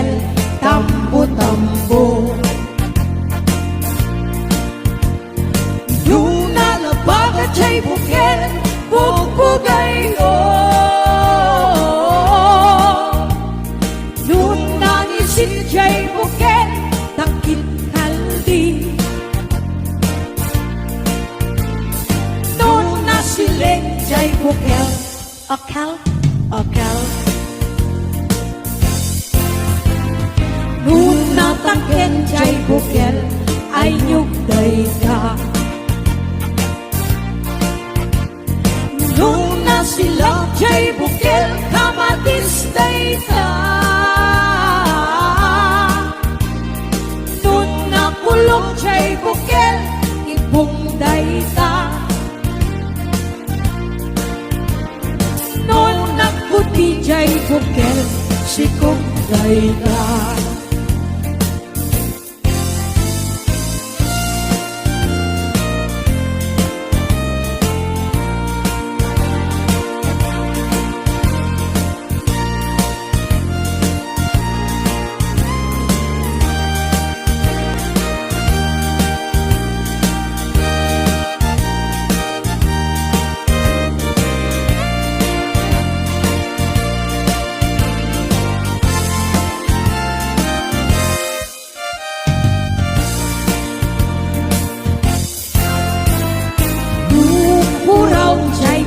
bukel, tambo-tambo. Luna na bagat siya'y bukel, bugbugay o. Luna isin siya'y bukel, takit haldi. Luna sileng siya'y bukel, akal, akal. Luna takit siya'y bukel, ay nyugday ka. Luna sila siya'y bukel, kamatis day ka. Luna kulong siya'y bukel, ibong day ka. Luna puti siya'y bukel, sikong day ka.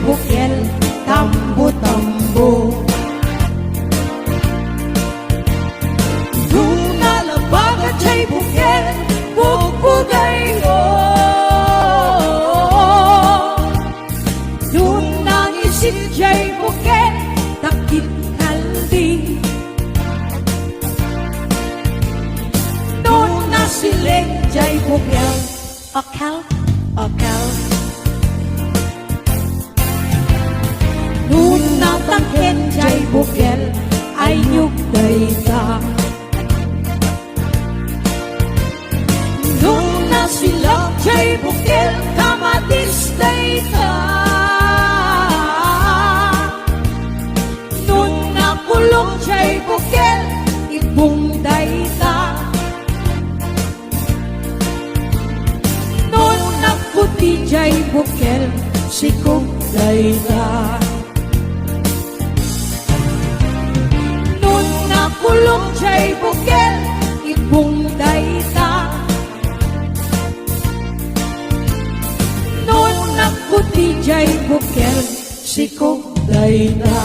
Bukel, tambo-tambo. Luna labagat siya'y bukel, bugbugay o. Luna isin siya'y bukel, takit haldi. Luna sileng siya'y bukel, akal, akal. Luna takit siya'y bukel, ay nyugday ka. Luna sila siya'y bukel, kamatis day ka. Luna kulong siya'y bukel, ibong day ka. Luna puti siya'y bukel, sikong day ka. Kulong siya'y bukel, ibong day ka. Noon nagputi siya'y bukel, sikong day ka.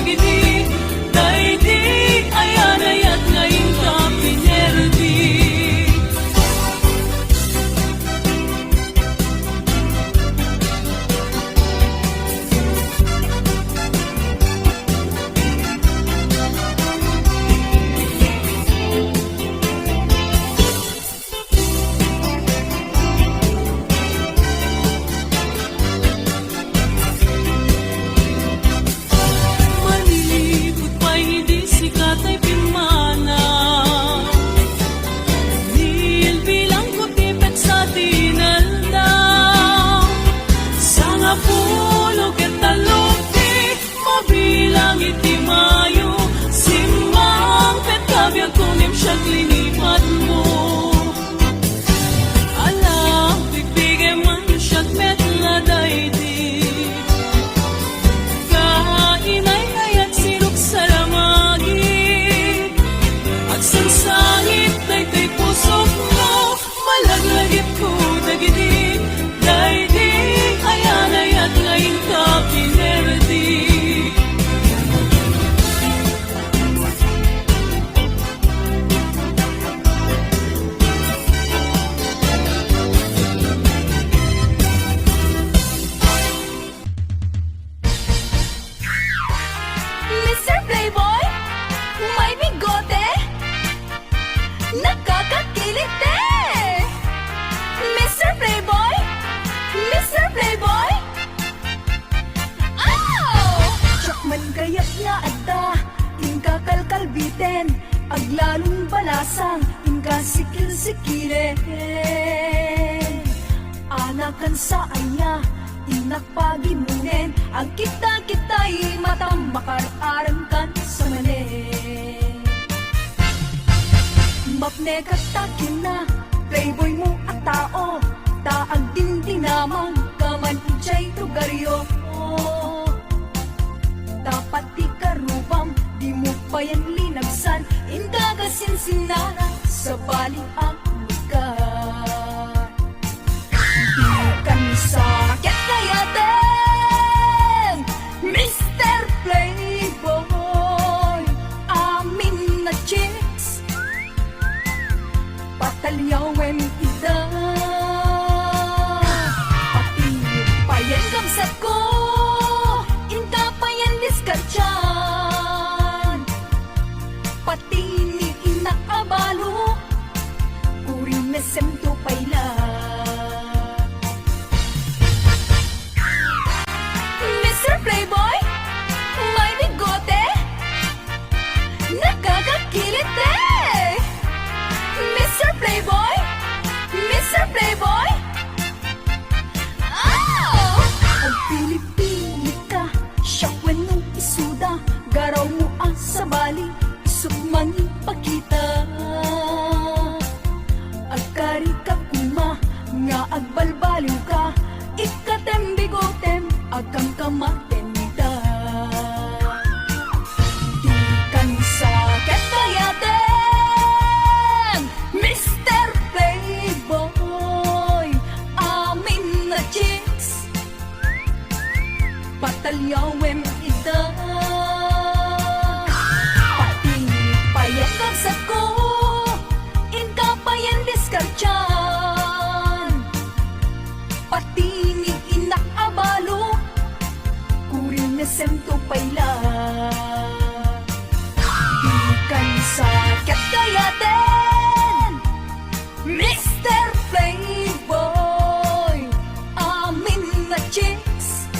dagiti, daydi ayan ayat ngayon ka pinerdi. Malilibot pa'y hindi sikat ay pimana, nil bilang kutipet sa tinalda. Sa nga pulo ketalokti, mabilang iti mayo, simbang petabiyag kunim siya klinipat mo. Alam, bibigay man siya't metla daydi, kainay ayat sirok sa lamagi, at sansangit dayday pusok mo, malaglagip ko dagiti, daydi ayan ayat ngayon ka pinerdi. Mr. Playboy, may bigote, nakakakilit eh. Mr. Playboy, Mr. Playboy, oh! Chokman kayak nga adda, inka kalkalbiten, aglalong balasang, inka sikil-sikilen. Anakan sa anya, inakpagimunen, ang kita-kita'y matambakar arangkan sa manen. Mapne katakin na, playboy mo at tao, taag din dinamang, kaman ichay tugaryo. Dapat di karubam, di mo pa yan linagsan, indagasin sinara sa baling ang lugar. Di kan sakit kaya din, Mr. Playboy, amin na chicks, patalyawin ida, pati payan gamsat ko, inta payan diskartyan, pati ni inakabalo, kurin mesem to payla. Mr. Playboy, may bigote, nakakakilit eh. Mr. Playboy, Mr. Playboy, oh! Ang pili-pili ka, syakwen nung isuda, garaw mo ang sabali, isukman ipakita. Agkari ka kuma, nga agbalbaliw ka, ikatem bigotem, agkang kamatenda. Di kan sakit kayaten, Mr. Playboy, amin na chicks, patalyawin ida, pati payan gamsat ko, inka payan diskartyan, pati ni inakabalo, kurin na sento payla. Di kan sakit kayaten, Mr. Playboy, amin na chicks,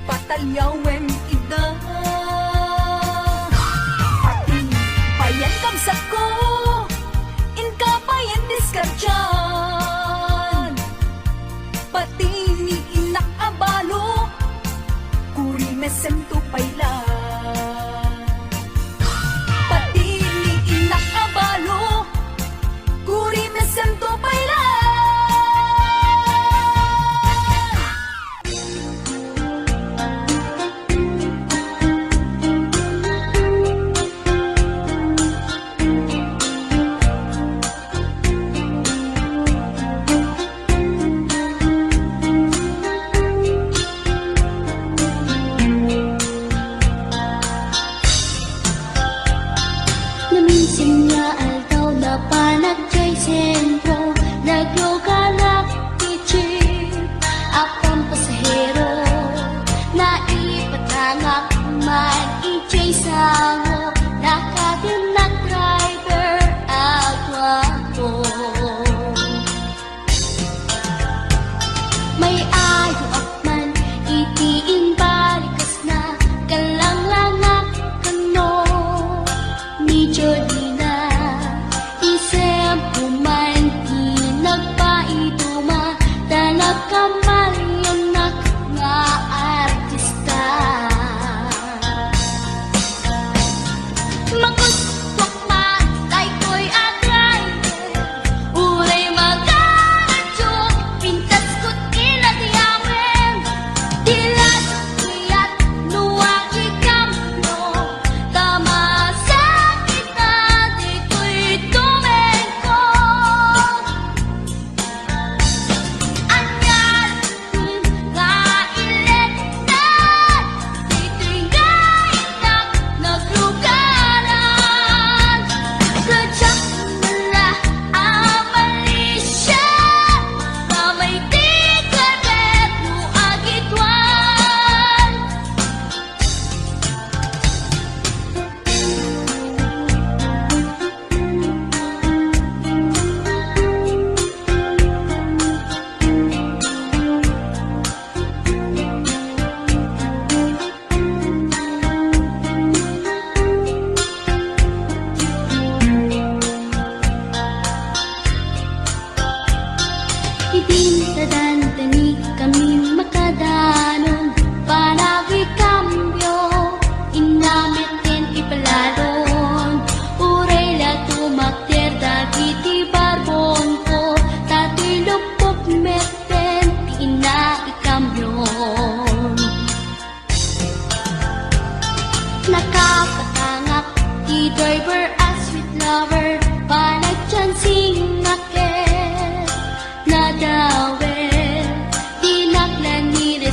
patalyawin ida, pati payan kamsat ko, inka payan diskartyan, pati ni inakabalo, kuri mesem to payla. Pati ni inakabalo, kuri mesem to payla.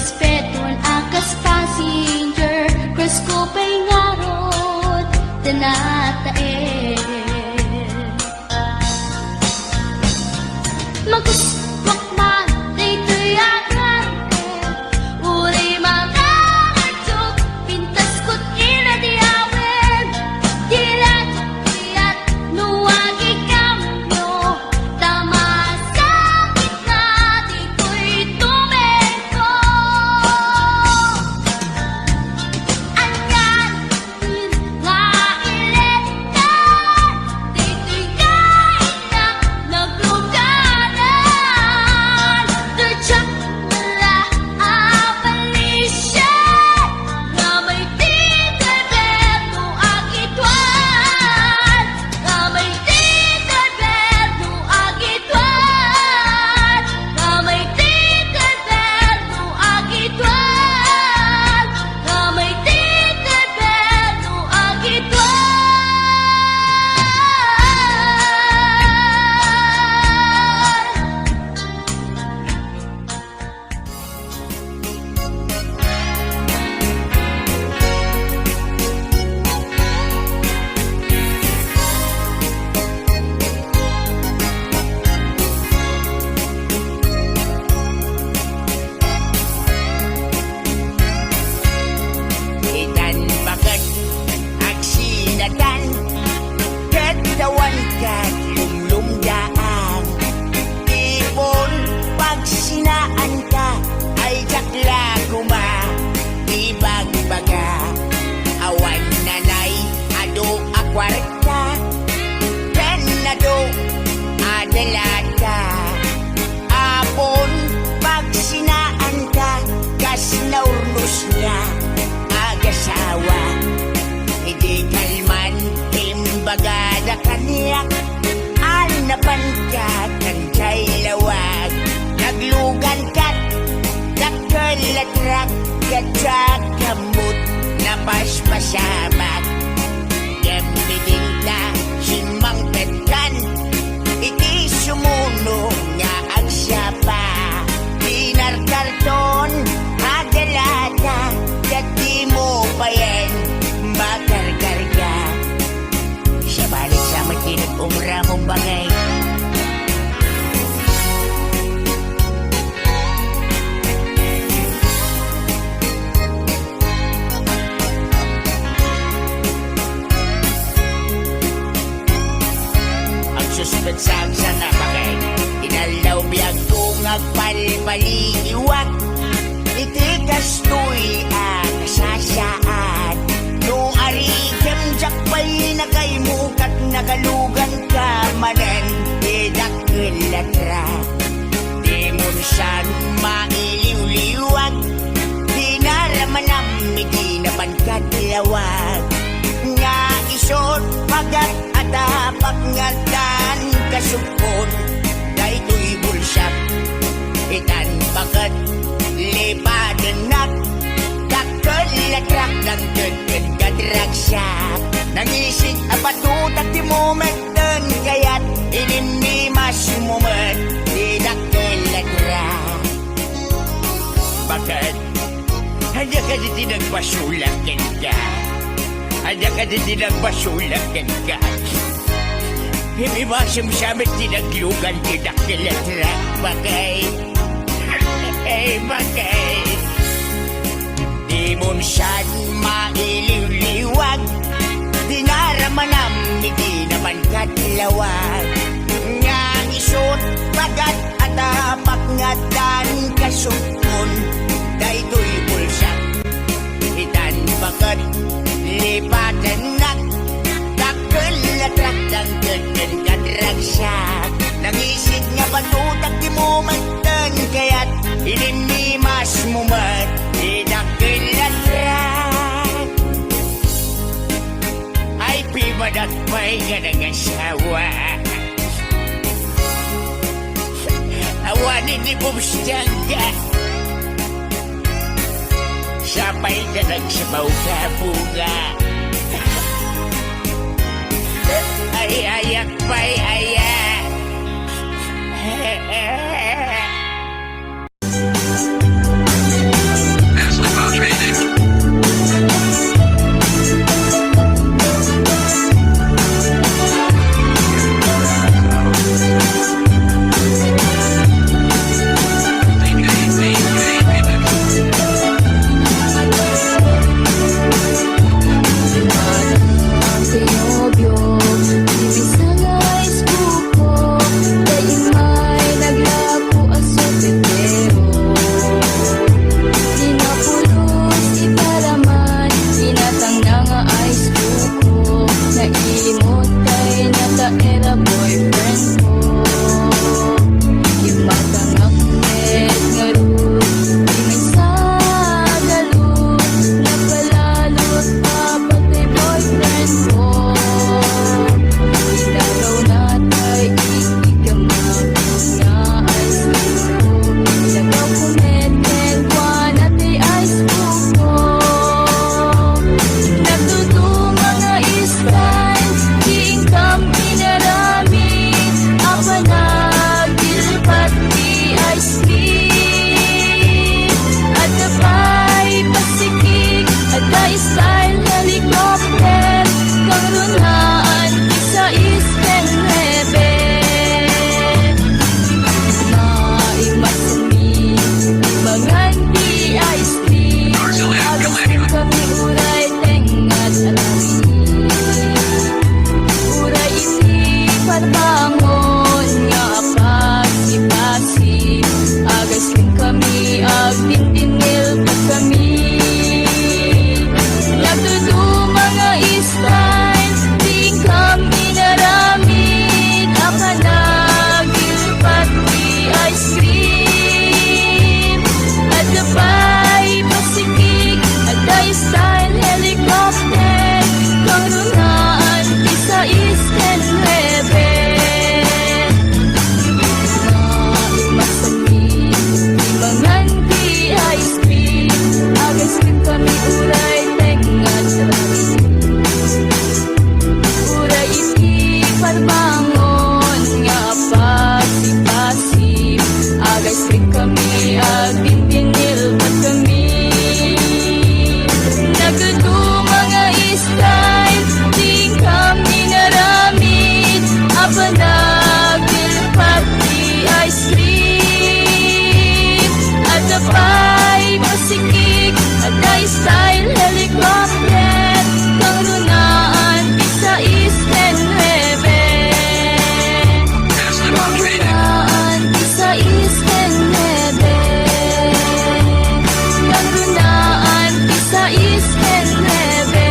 respeton akas passenger, cross ko pa'y ngarot, tanatae. Magus makman, dito'y agante, uri mga atok, pintas ko't inadiawen, dilat, diat, nuwagi kamyo, tama sa gitna, dito'y tumeko. Anyan, nga iletan, dito'y kainak, nagluganan, tertsak mula abalisyan, nga may titadero agitwan, nga may titadero agitwan, nga may titadero agitwan, nga may titadero agitwan. Itan bagat aksinatan, katawan kat lumlumdaan. Ipon pag sinaan ka ay jakla kuma, ibagbaga. Awan nanay ado akwarta, kanado adalata. Apon pag sinaan ka, kas naurnos niya agasawa. Hindi kalman, imbaga na kaniyak, anapan ka, kanjay lawag. Naglugan kat, nakalatrak, katsak kamot, napaspasamat. Yambitin na, simang petkan, iti sumuno nga agsapa. Dinarkarton, adalata, dati mo pa yan, makarkarga. Siya balik sa matinag umra mong bagay. Ang suspensang sa napakay, inalaw biyag kong agpalpaliiwak. Iti kastoy ang sasaan, no arikem jakpay na kay mukat nagalugan ka manen, idakilatra. Di mo siyan mailiw-liwag, di naramanam, di nabankat lawag. Nga isot pagat atapak ngatan kasupon, daytoy bulsap, itan bagat lipadenak, kakelatrak ng deden kadragsak. Nangisig apatutak di momenten, kaya't ininimas mumet, tidak kelatrak. Bakit? Hanya ka di tinagpasulakin ka. Hanya ka di tinagpasulakin ka. Hindi ba sumsamit tinaglugan tidak kelatrak, bagay? Bagay, di mo siyan mailiw-liwag, di naramanam, hindi naman katlawag. Nga isot, pagat at apak ngatan kasupon, daytoy bulsak, itan bagat, lipatanak, kakelatrak ng deden kadragsak. Nangisig nga patutak di mo magtan, kaya't ininimas mo mat, inakilatrak. Ay pibadak pa'y ka ng asawa, awanin di bumstangga, sabay ka nagsabaw ka bunga. Ay ayak pa'y ayak. Aday style helicopter Kangunaan Pisa Isken Rebe Kangunaan Pisa Isken Rebe Kangunaan Pisa Isken Rebe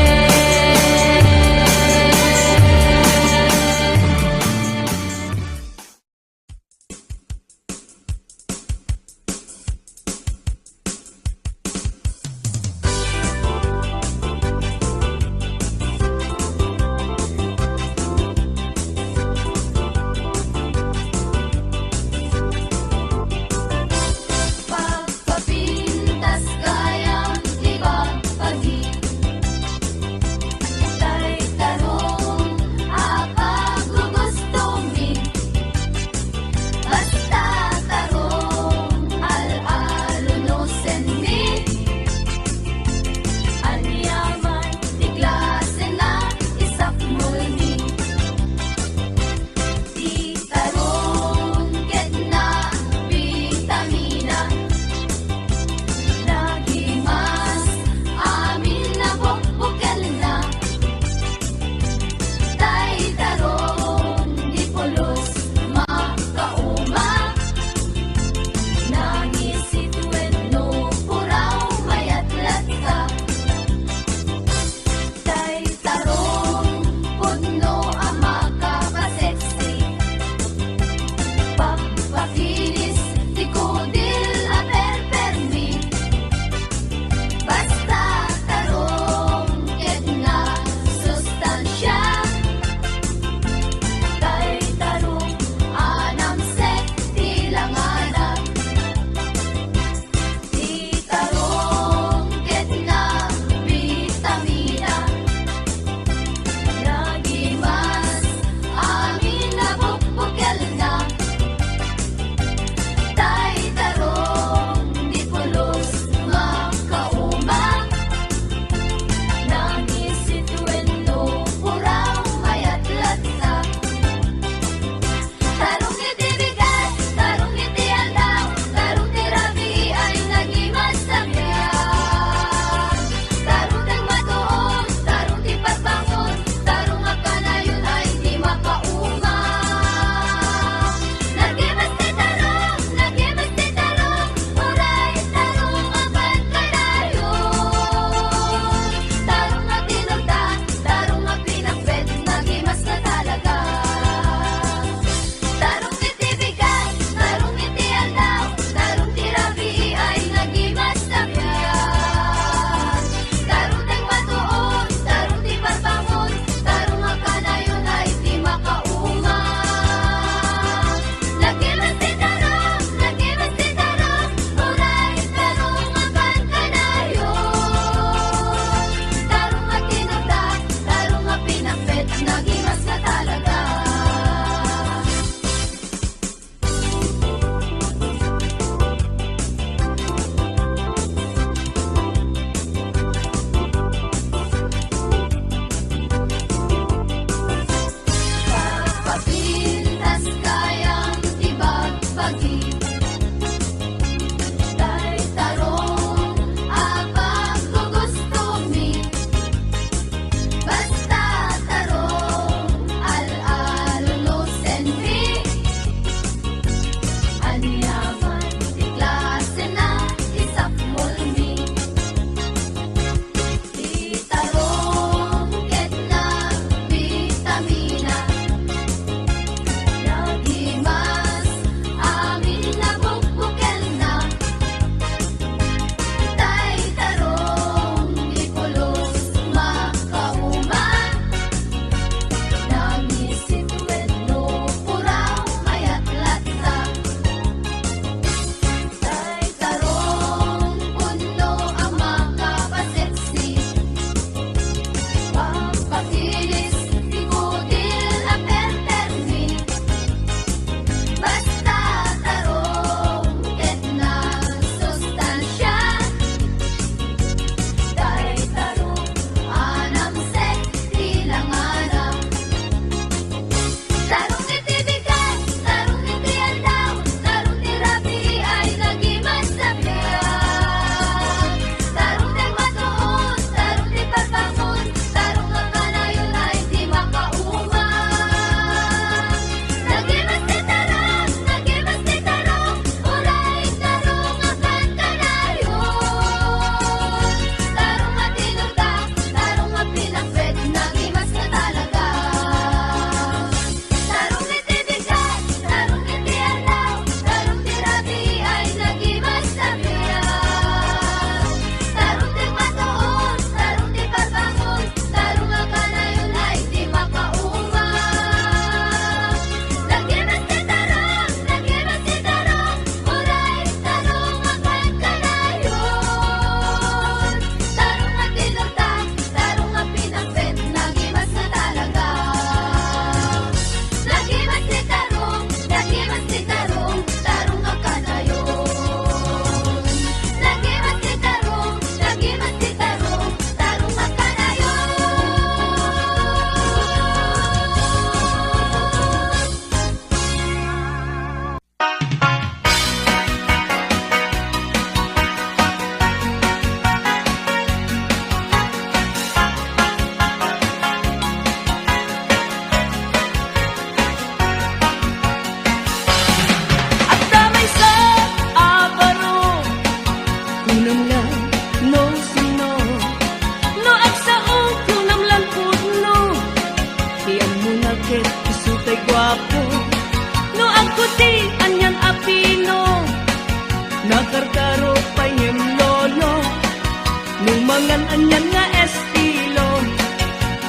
Nung mangan anyan nga estilo,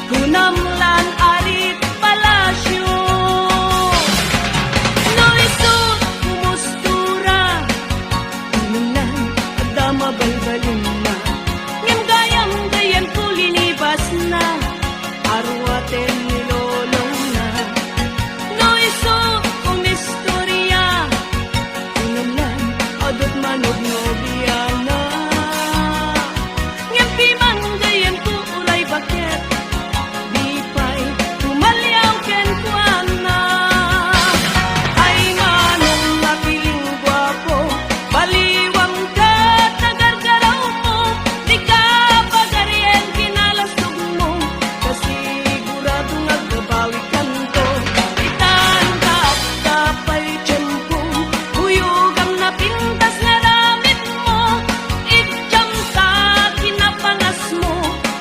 kunamlan arit palasyo. No isut kumustura, inunan adama balbalin na. Ngem gayam gayan kulinibas na, arwaten nilolong na. No isut kumistorya, kunamlan adot manog nobiana. Ngem piman gayan ku ulay bakit, di pa'y tumalyaw ken kuana. Ay manong napiling gwapo, baliwang ka tagargaraw mo, di ka pagaryen kinalastog mo, kasigurado nagbabawi kanto. Itan ka at kapay tiyempo, huyugam na pintas nga ramit mo, itjam sa kinapangas mo,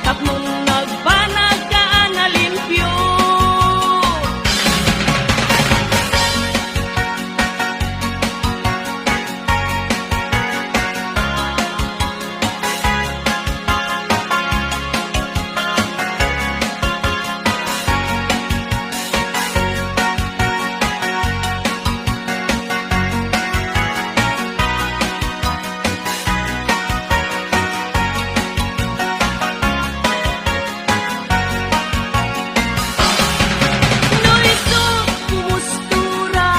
tapmong nagbanag ka na limpyo. No iso kumustura,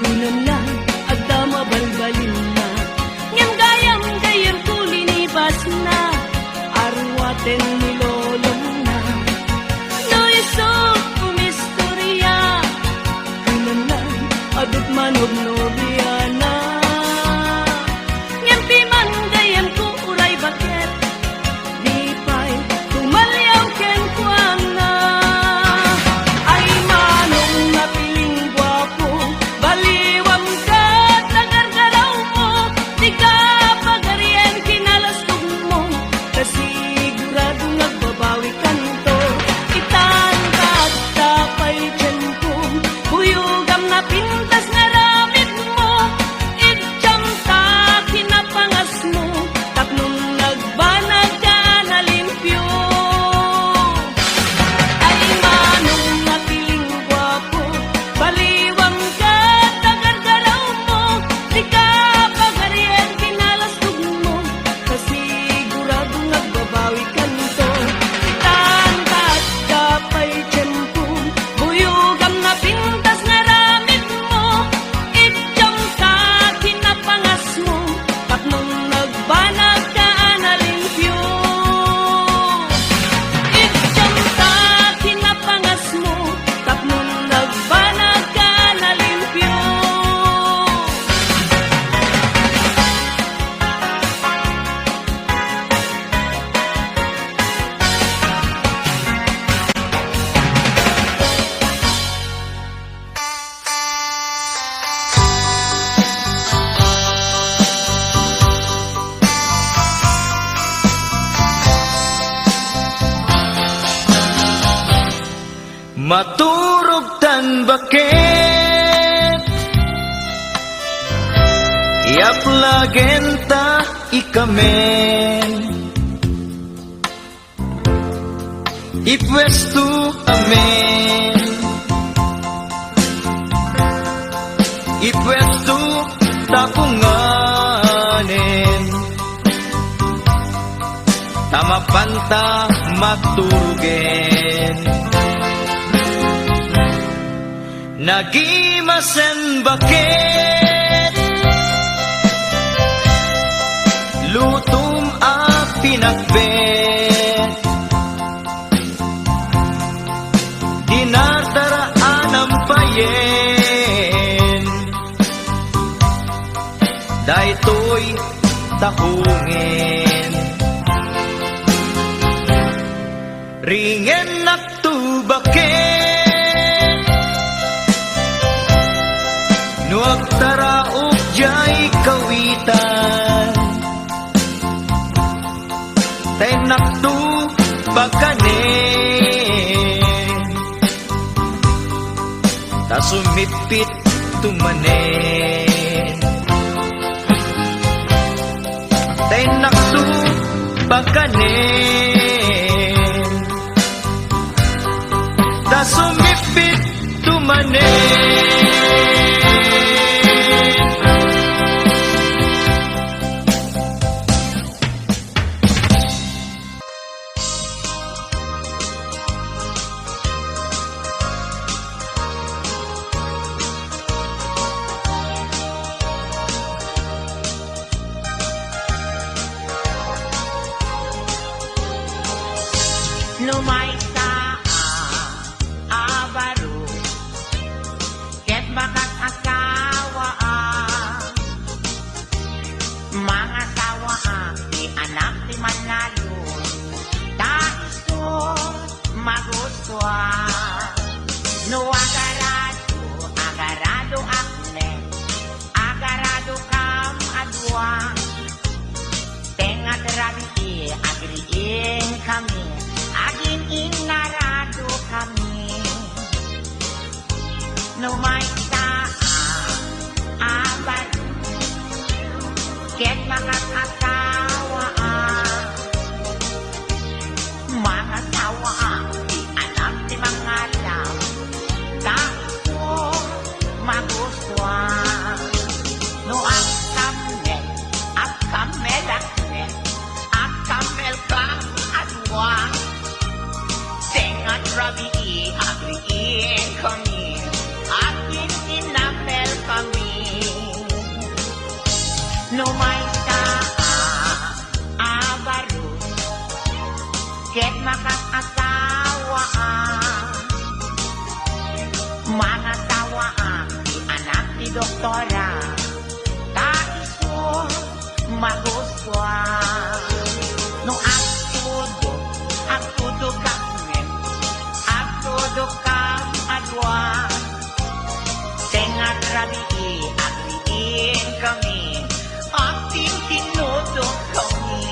kunamlan agdama balbalin na. Ngem gayam gayan kulinibas na, arwaten nilolong na. No iso kumistorya, kunamlan adot manog nobiana. Ngem piman gayan ku ulay bakit, di pa'y tumalyaw ken kuana. Ay manong napiling gwapo, baliwang ka tagargaraw mo, di ka pagaryen kinalastog mo, kasigurado nagbabawi kanto. Itan ka at tapay tiyempo, huyugam na pintas nga ramit mo, itjam sa kinapangas mo, tapnong nagbanag ka na limpyo. Ay manong napiling gwapo, baliwang ka tagargaraw mo, di ka pagaryen kinalastog mo, kasigurado nagbabawi kanto. Itan ka at kapay tiyempo, huyugam na pintas nga ramit mo, itjam sa kinapangas mo, tapnong nagbanag ka na limpyo. Itjam sa kinapangas mo, tapnong nagbanag ka na limpyo. Maturog tan bakit iaplagenta ikamen ipwestu amen ipwestu tapunganen tamapanta maturugen nagimasen bakit lutum a pinakbet dinardaraan ang payen daytoy tahungin ringen naktubakit nuag taraok jay kawitan tay naktu bakanen tasumipit tumanen tay naktu bakanen da sumipit tumanen. Numay sa abaro ket bakat asawa mga sawa di anak di manalo taiso maguswa no agarado akne agarado kam adwa tengat rabi agriin kami aging inarado kami numay sa abaro ket makakasawa mga sawa di anak di mga lam taiso maguswa no ang kamel akne kam adwa tengat rabi agriin kami akin inapel kami numay sa abaro ket makakasawa mga sawa di anak ni doktora taiso maguswa no ang tudo kami ang tudo kam adwa tengat rabi agriin kami ating tinudo kami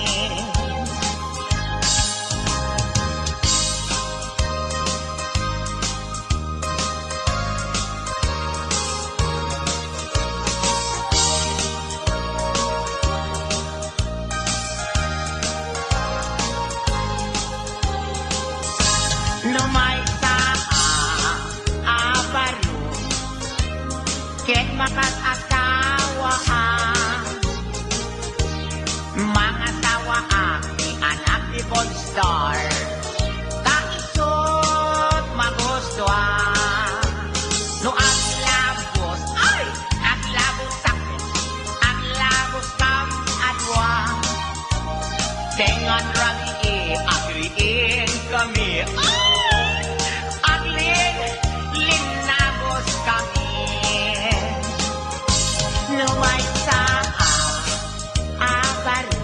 numay sa abaro ket makakasawa mga sawa di anak ni Bonstar kaisot maguswa no ang labos sakit ang labos kam adwa tengan rabi agriin kami linabos kami numay sa abaro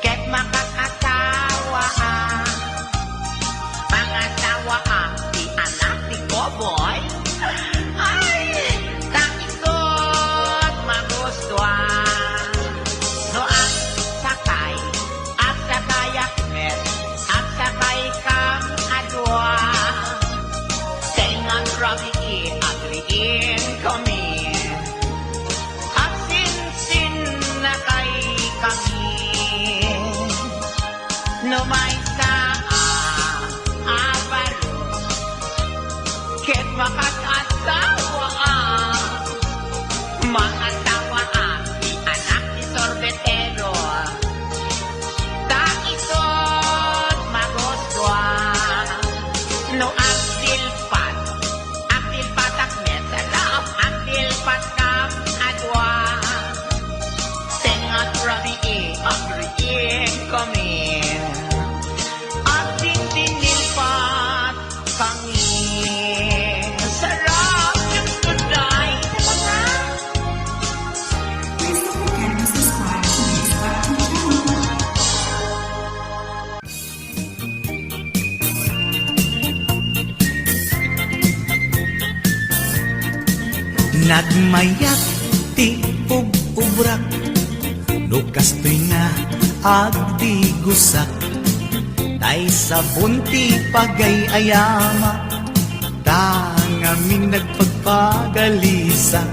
ket makakasawa mga sawa di anak ni Boboy takisot maguswa no ang sakay akmet ang sakay kam adwa tengan rabi agriin kami asin na kay kami numay sa abaro ket makakasawa mga sawa di anak ni sorbetero taisot maguswa no ang dilpat akmet sarap ang dilpat kam adwa tengat rabi agriin kami ating tinilpat kami sarap yung tunay Nagmayat ti ubrak Lukas to'y nga agdi gusak Tay sa bunti pagay ayama Tangaming nagpagpagalisa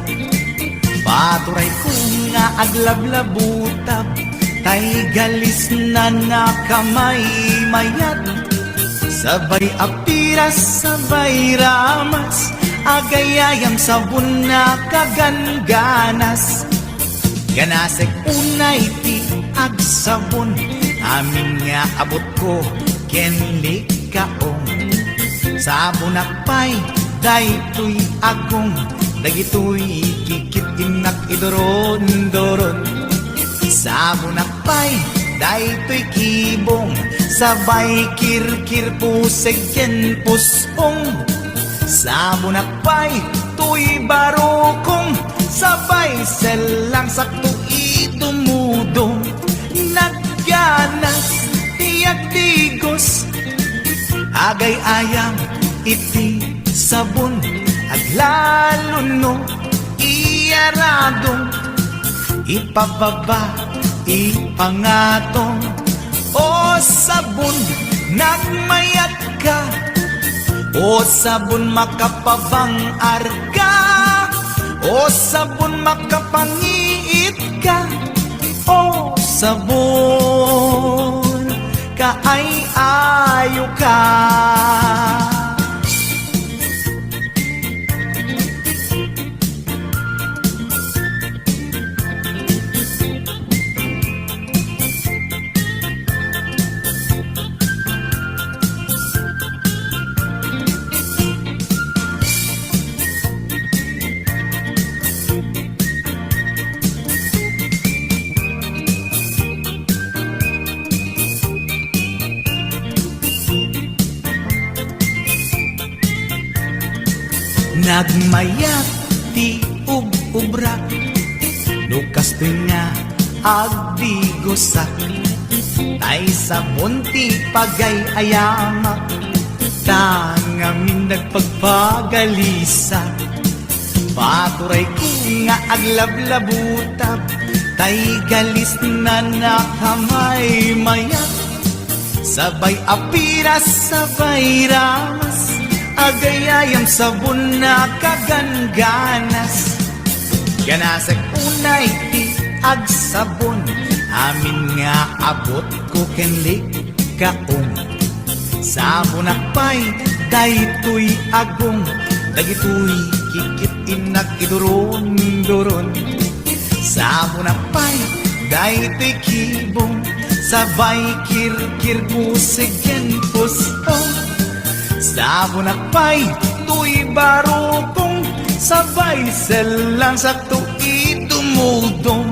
Paturay ko nga aglablabutab tay galis na nakamay mayat, sabay apiras, sabay ramas, agayayam sabon na kaganganas. Ganasek unay ti agsabon, amin nga abot ko kenli kaong. Sabon akpay, daytoy agong, dagitoy kikit inak idoron-doron. Sabon akpay, daytoy kibong, sabay kirkir puseg ken puspong. Sabon akpay, tuy barokong, sabay selang sakto itumudong. Nagganas, tiyak digos, agay ayam iti sabon, aglalo no iyaradong, ipababa ipangatong. O sabon nagmayat ka, o sabon makapabang arka, o sabon makapangiit ka, o sabon kaay-ayo ka. Nagmayat ti ub-ubra, lukas nga agdigosak, tay sabon ti pagay-ayama, tangamin nagpagpagalisa. Paturay ko nga aglablabutab, tay galis na nakamay mayat, sabay apiras, sabay ramas, agayayam sabon na kaganganas. Ganasag unay ti agsabon, amin nga abot ko kenli kaong. Sabon akpay, daytoy agong, dagitoy kikit inak idoron-doron. Sabon akpay, daytoy kibong, sabay kirkir puseg ken puspong. Sabon akpay, tuy barokong, sabay selang sakto itumudong.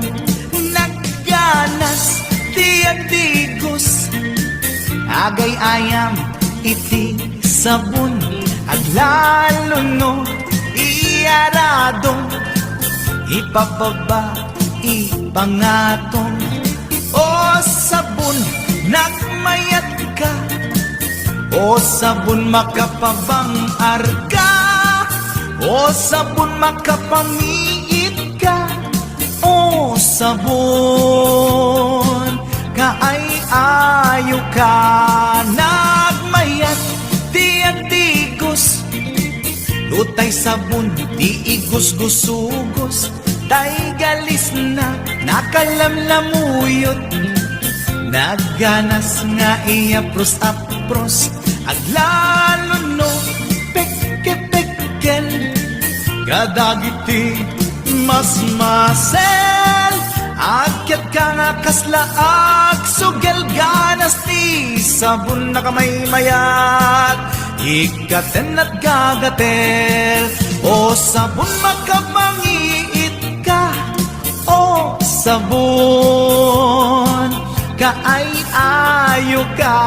Nagganas, tiyak digos, agay ayam iti sabon, aglalo no iyaradong, ipababa ipangatong. O sabon nagmayat ka, o sabon makapabang arka, o sabon makapamiit ka, o sabon kaay-ayo ka. Nagmayat tiyak digos, lutay sabon di igos-gusugos, tay galis na nakalamlamuyot. Nagganas nga iapros-apros, aglalo no pekke-pekkel, kadagiti mas-masel, agkat ka nga kaslaag, sugel ganas ti sabon na kamay mayat, ikaten at gagatel. O sabon makapangiit ka, o sabon kaay-ayo ka.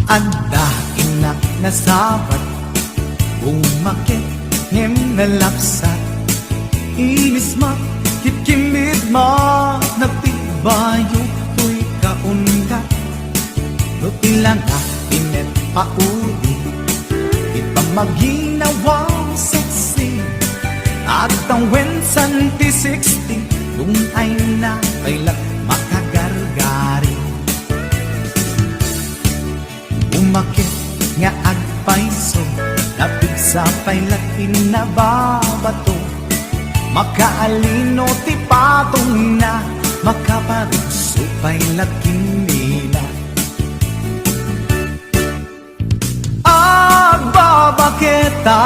Anda inak na sabat, umakit ngem na lapsat, inis ma kitkimid ma nagtibayo tuy kaunga, no ilang inet pauli, di pa maginawang sexy. At ang wensan ti 60, kung ay na kailan makagargari. Umakit nga agpaiso, napig sa pailat inababato. Makaalino ti patong na, makaparugso pailat kinila. Agbabaketa,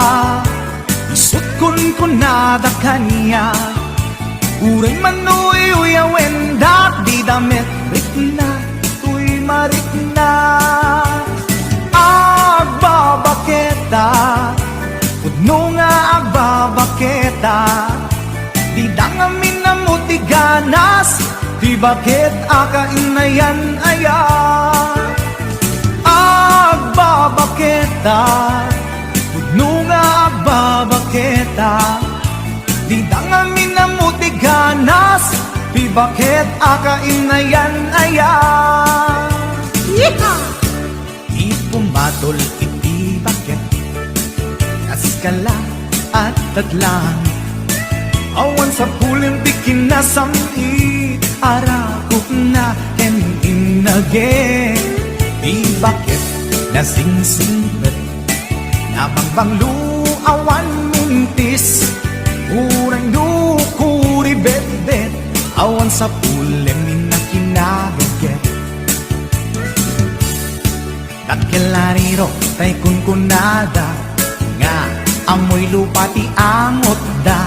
isut kun nada kanya. Uray manuy uyawen dat di damit rikna, tuy marikna. Agbabaketa, pudno nga agbabaketa, di dangamin na mutiganas, di bakit akainayan aya. Agbabaketa, pudno nga agbabaketa, di dangamin na mutiganas, di bakit akainayan aya. Di pumatol iti bakit, kaskala at tadlang. Awan sa pulim di kinasamit, arakot na and inage. Di bakit nasingsingit, nabangbanglu awan mintis. Urang dukuri bet-bet, awan sa pulim inakinagaget. Dakilariro tay kunkunada, nga amoy lupa ti amot da.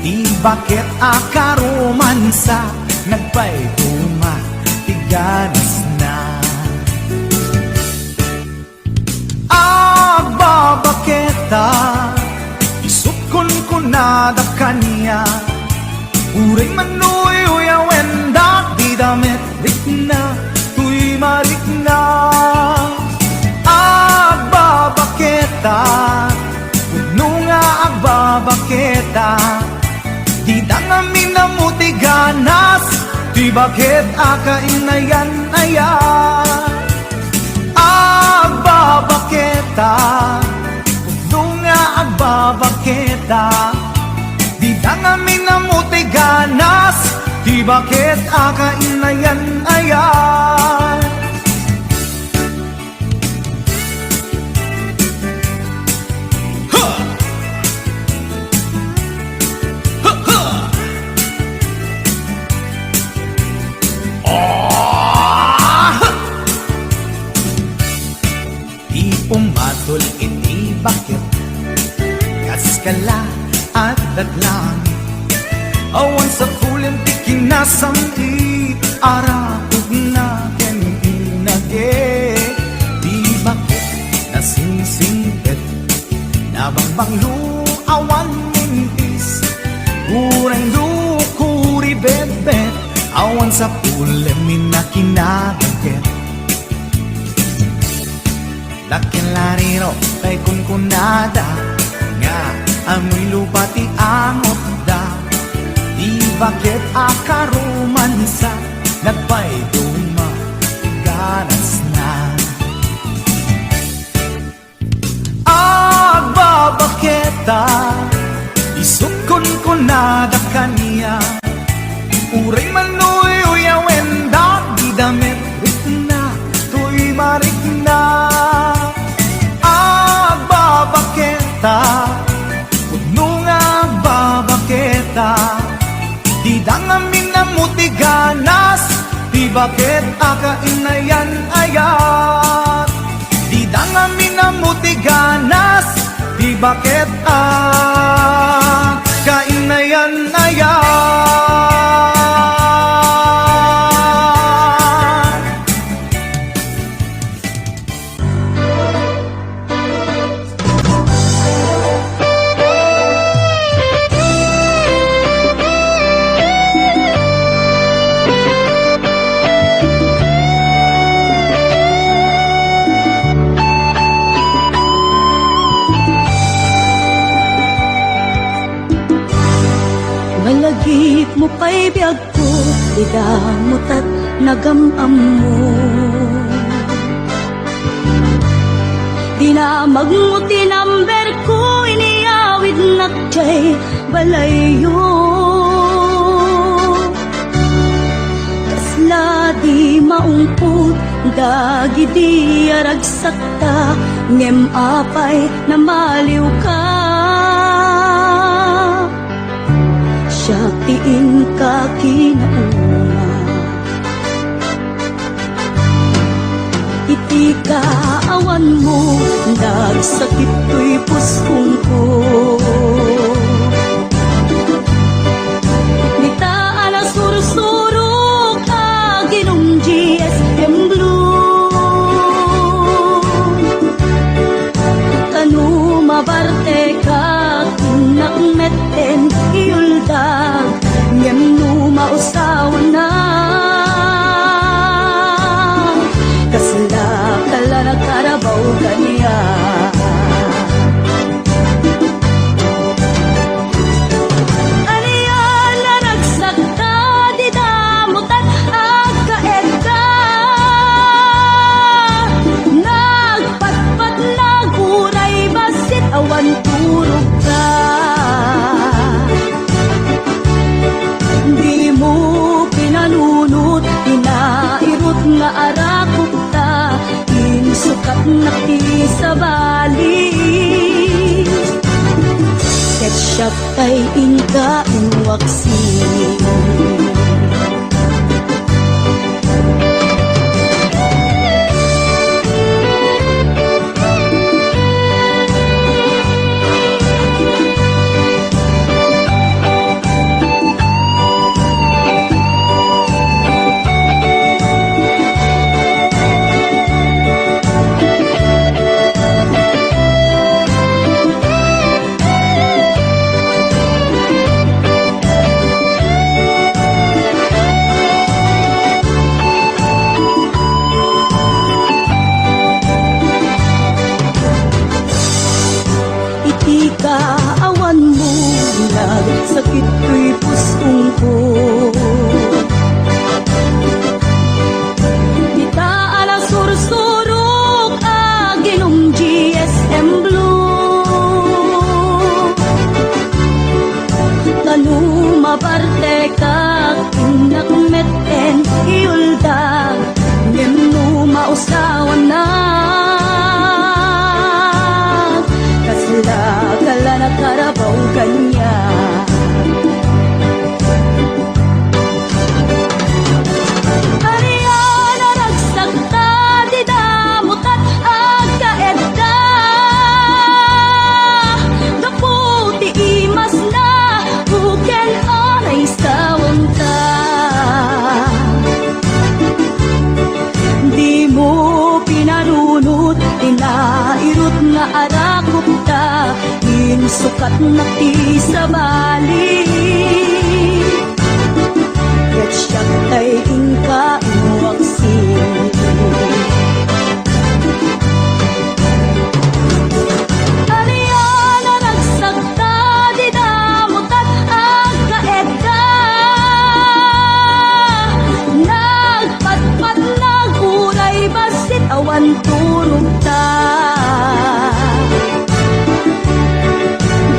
Di bakit akaromansa, nagpayduma, tiganas na. Agbabaketa, isut kunkunada kanya. Uray manuy uyawen dak di damit rikna, tuy marikna. Agbabaketa, puno nga agbabaketa, di dangamin na mutiganas, di bakit akainayan aya. Agbabaketa, puno nga agbabaketa, di dangamin na mutiganas, di bakit akainayan aya. Pumatol iti bakit, kaskala at dadlang. Awan sa pulim ti kinasamti, arakot na ken inage. Di bakit nasingsingit, nabangbanglu awan mintis. Urang dukuri bet-bet, awan sa pulim inakinagaget. Dakilariro tay kunkunada, nga amoy lupa ti amot da. Di bakit akaromansa, nagpayduma, ganas na. Agbabaketa, isut kunkunada kanya. Uray manuy uyawen dak di damit rikna, tuy marikna. Agbabaketa, puno nga agbabaketa, di dangamin na mutiganas, di bakit akainayan ayat. Di dangamin na mutiganas, di bakit akainayan ayat. Malagip mo pa'y biyag ko, di damot at nagamam mo. nga magmuti number ko iniawid nakjay balayo. Kasla di maungput dagi di aragsakta ngem apay na maliw ka. Siya tiin ka kinauna, iti kaawan mo, nagsakit to'y puskong ko. Nitaan ang sursurok, aginong GSM Blue. Kanu mabarte ka, kinakmeten iyuldag, ngem no mausawan na. Kasla kala nakarabaw kaniya. Aniya na nagsakta, di damutan agkaedda. Nagpatpat naguray basit awan turog ka. Di mo pinanunot, inairot nga arakot ta, insukat na ti sa bali. Ketchup tay inka inwaksi. Kaawan mo, nagsakit ko'y puskong ko. Itaan ang sursurok, aginong GSM Blue. Kanu mabarte ka, kinakmeten iyuldag, ngem no mausawan na. Kasla kala nakarabaw kanya. Ariya na nagsakta, di damutan agkaedda. Daputi imas na, buken anay sawan ka. Di mo pinarunot, inairot nga arakot ta, insukat na ti sa bali. Ketchup tay inka inwaksi. Ariya na nagsakta, di damutan agkaedda. Nagpatpat naguray basit awan turog ta.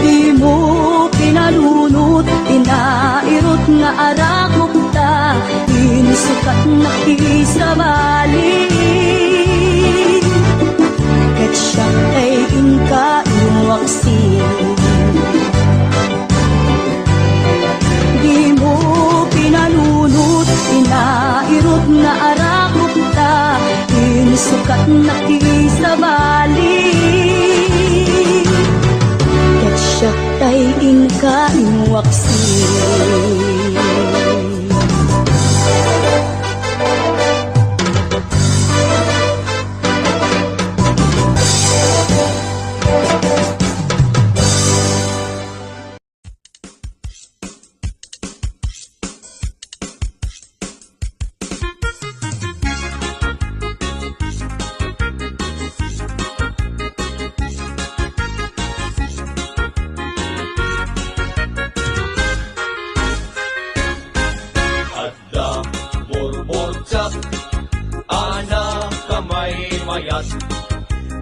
Di mo pinalunot, inairot nga arakot ta, insukat na ti sa bali. Ketchup tay inka inwaksi. Di mo pinalunot, inairot nga arakot ta, insukat na ti sa bali. Ketchup tay inka inwaksi.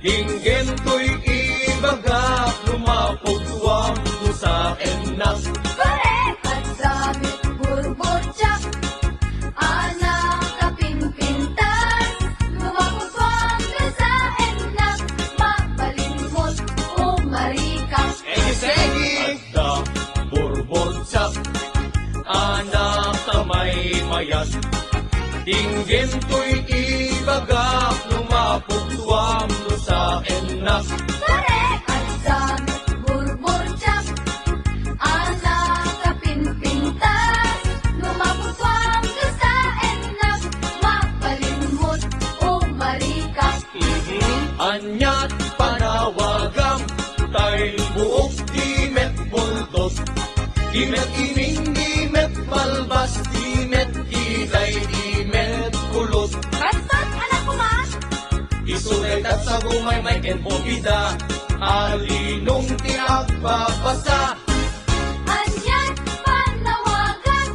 Inggen ko'y ibagak, lumapog tuwang mo sa enak. Correct! At damit burbotsak, anak kapinpintas, lumapuswang ka sa enak, mabalimot o marikas. Egi-segi! Adda, burbotsak, anak kamay mayat. Inggen ko'y ibagak, lumapog tuwang mo sa enak. Correct! At damit burbotsak, anak kapinpintas, lumapuswang ka sa enak, mabalimot o marikas. Anyat panawagam, tay buok dimet bultos. Dimet ining, dimet balbas, dimet kilay, dimet kulot. Bastos, anak ko ma! Isunay at sa gumay may kenpobida, alinong tinagpapasa. Anyan panawagan,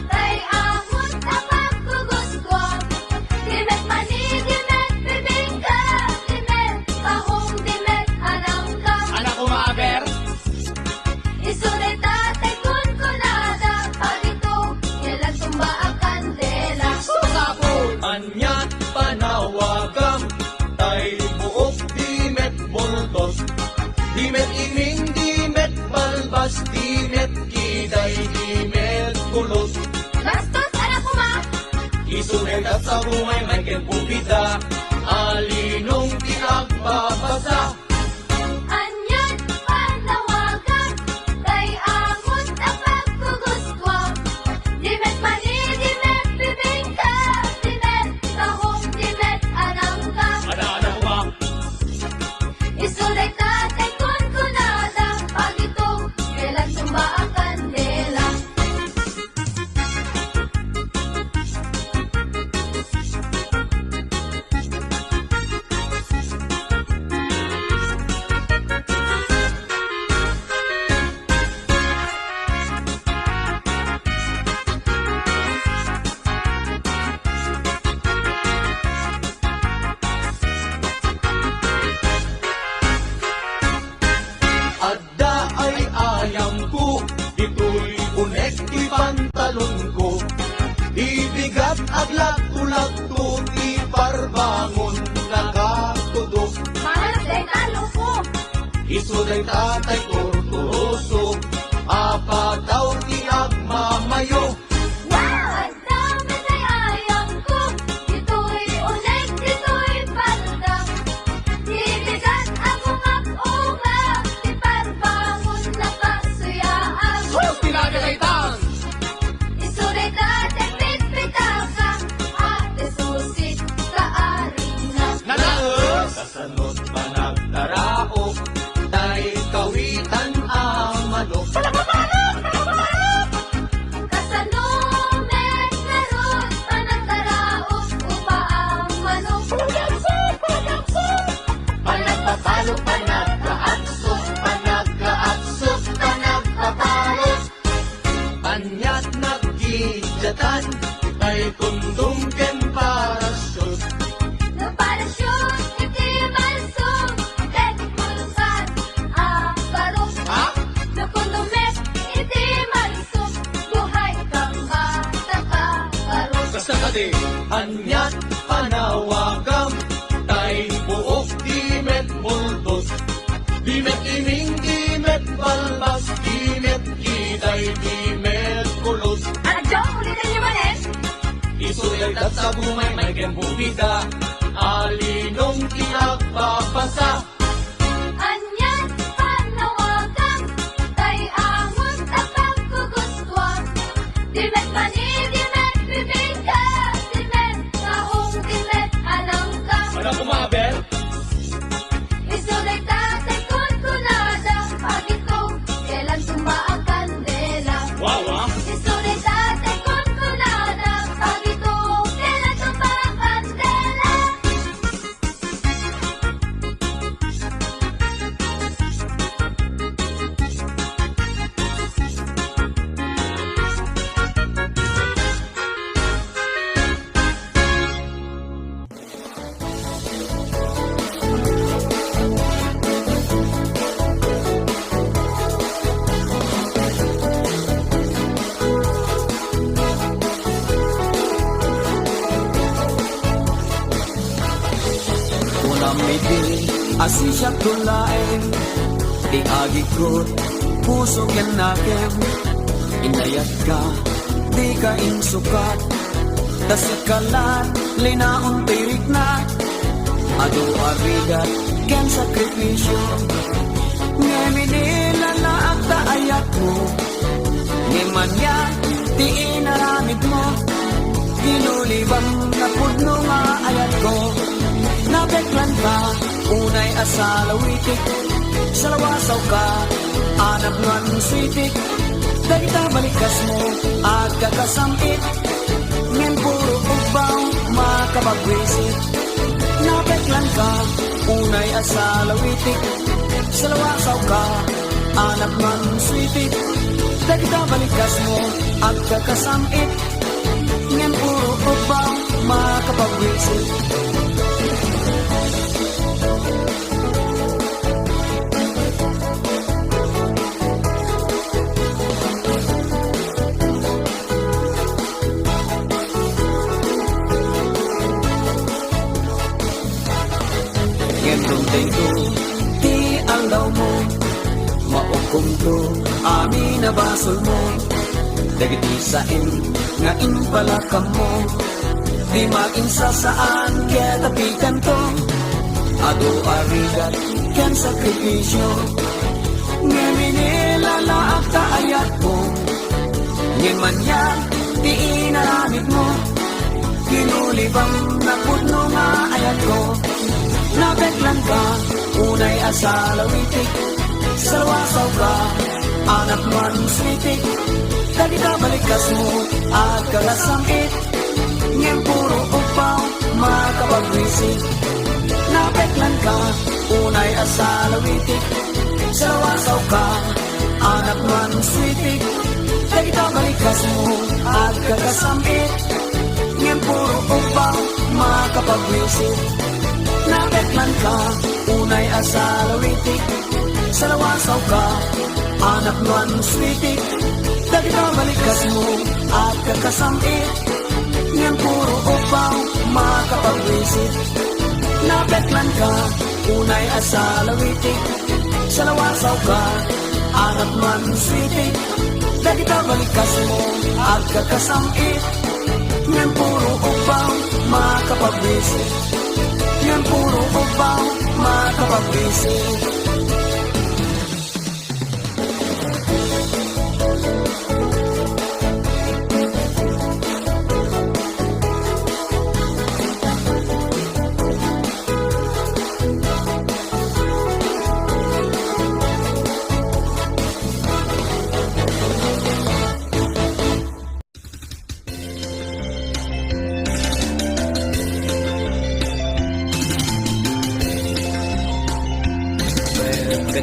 tay amot ang pagkugusgwang. Dimet mani, dimet bibingka, dimet tahong, dimet anangka. Anak ko maaber, Isunay tatay kun kunada, pag ito, kailan tumba ang kandela. Anyat panawagam, tay buok dimet bultos. Dimet ining, dimet balbas, dimet kiday, dimet kulot. Bastos, anak ko ma! Isunay at sa bumay may kenpubida, alinong tinagpapasa. Anyan panawagan, tay amot ang pagkugusgwang. Dimet mani, dimet bibingka, dimet tahong, dimet anangka. anak ko ma. Isulay tatay kun kunada, pag ito, kailan tumba ang kandela. Adda ay ayam ko, ito'y unek di pantalon ko. Ibigat aglat tulak to, di parbangon nakatudok. Mahalas day talo ko. Isuday tatay torturoso, apataw di agmamayo. Wow! Ang dami day ayang ko. Ito'y unek, ito'y palda. Ibigat ako mag-unga, di parbangon na kasuyaan. Pinagalitan! Isulit tatay pitpitaka, ate susit kaaring na. Nanaos! Kasanot pa nagtaraok, tay kawitan ang manok. Kasanumet narot, panagtaraos upa ang manok. Panagpapalo, panagkaaksos, panagkaaksos, panagpapalos. Anyat nagkidyatan, ay kundong ken parasyon. No parachute, iti malsong, tet pulsat, barok. No kondomet, iti malsong, buhay kang bata ka, barok. Basta ka di, anyat panawagam, tay buok dimet bultos. Dimet ining, dimet balbas, dimet kiday, dimet kulot. Anak Joe, ulitin niyo man eh. Isulit at sa bumay may kenpubida, alinong tinagpapasa. Anyan panawagan, tay amon ang pagkugusgwang. Dimet mani, dimet bibingka, dimet tahong, dimet anangka. Anak ko maaber, Isulay tatay kun kunada, pag ito, kailan tumba ang kandela. wow ah. Isulay tatay kun kunada, pag ito, kailan tumba ang kandela. siya tulain, di agigot, puso yan nakin. Inayat ka, di ka insukat, tasikalat, linaon tirik na. Ado arigat, ken sakripisyo, ngeminila na akta ayat mo. Ngemanya, di inaramid mo, ginulibang na pudno nga ayat ko. Nabeklan ka, unay asalawitik, salawasaw ka, anap ngan switik. Dagita balikas mo, at kakasamit, ngem puro ubaw, makapagwisit. Nabeklan ka, unay asalawitik, salawasaw ka, anap ngan switik. Dagita balikas mo, at kakasamit, ngem puro ubaw, makapagwisit. Di alaw mo, maukom to, amin na basol mo. Dagiti sain, nga impalakam mo, di maginsa saan, kaya tapikan to. Ado arigat, ken sakripisyo, nga minilalaak ta ayat mo. Ngayon man yan, di inaramid mo, kinulibang na pudno nga ayat ko. Nabeklan ka, unay asalawitik, salawasaw ka, anak man switik. Dagita balikas mo, at kalasamit, ngem puro upaw, makapagwisit. Nabeklan ka, unay asalawitik, salawasaw ka, anak man switik. Dagita balikas mo, at kalasamit, ngem puro upaw, makapagwisit. Nabeklan ka, unay asalawitik, salawasaw ka, anak nuan switik. Dagita balikas mo, at kakasamit, ngem puro upaw, makapagwisit. Nabeklan ka, unay asalawitik, salawasaw ka, anak nuan switik. Dagita balikas mo, at kakasamit, ngem puro upaw, makapagwisit. Ngem puro upaw, makapagwisit.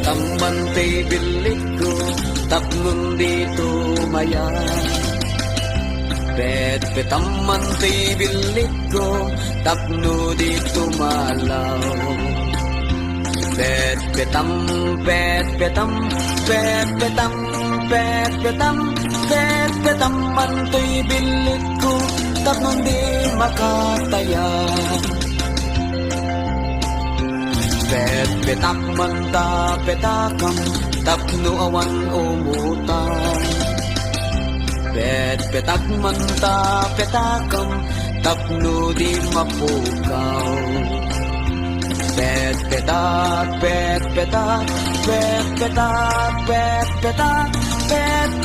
Tamman tay bilik ko, tapnon dito maya. Tamman tay bilik ko, tapno dito malaw. Petam, tamman tay bilik ko, tapnon di makataya. Petakman ta petakam, tapno awan umutan. Petakman ta petakam, tapno di mapukaw.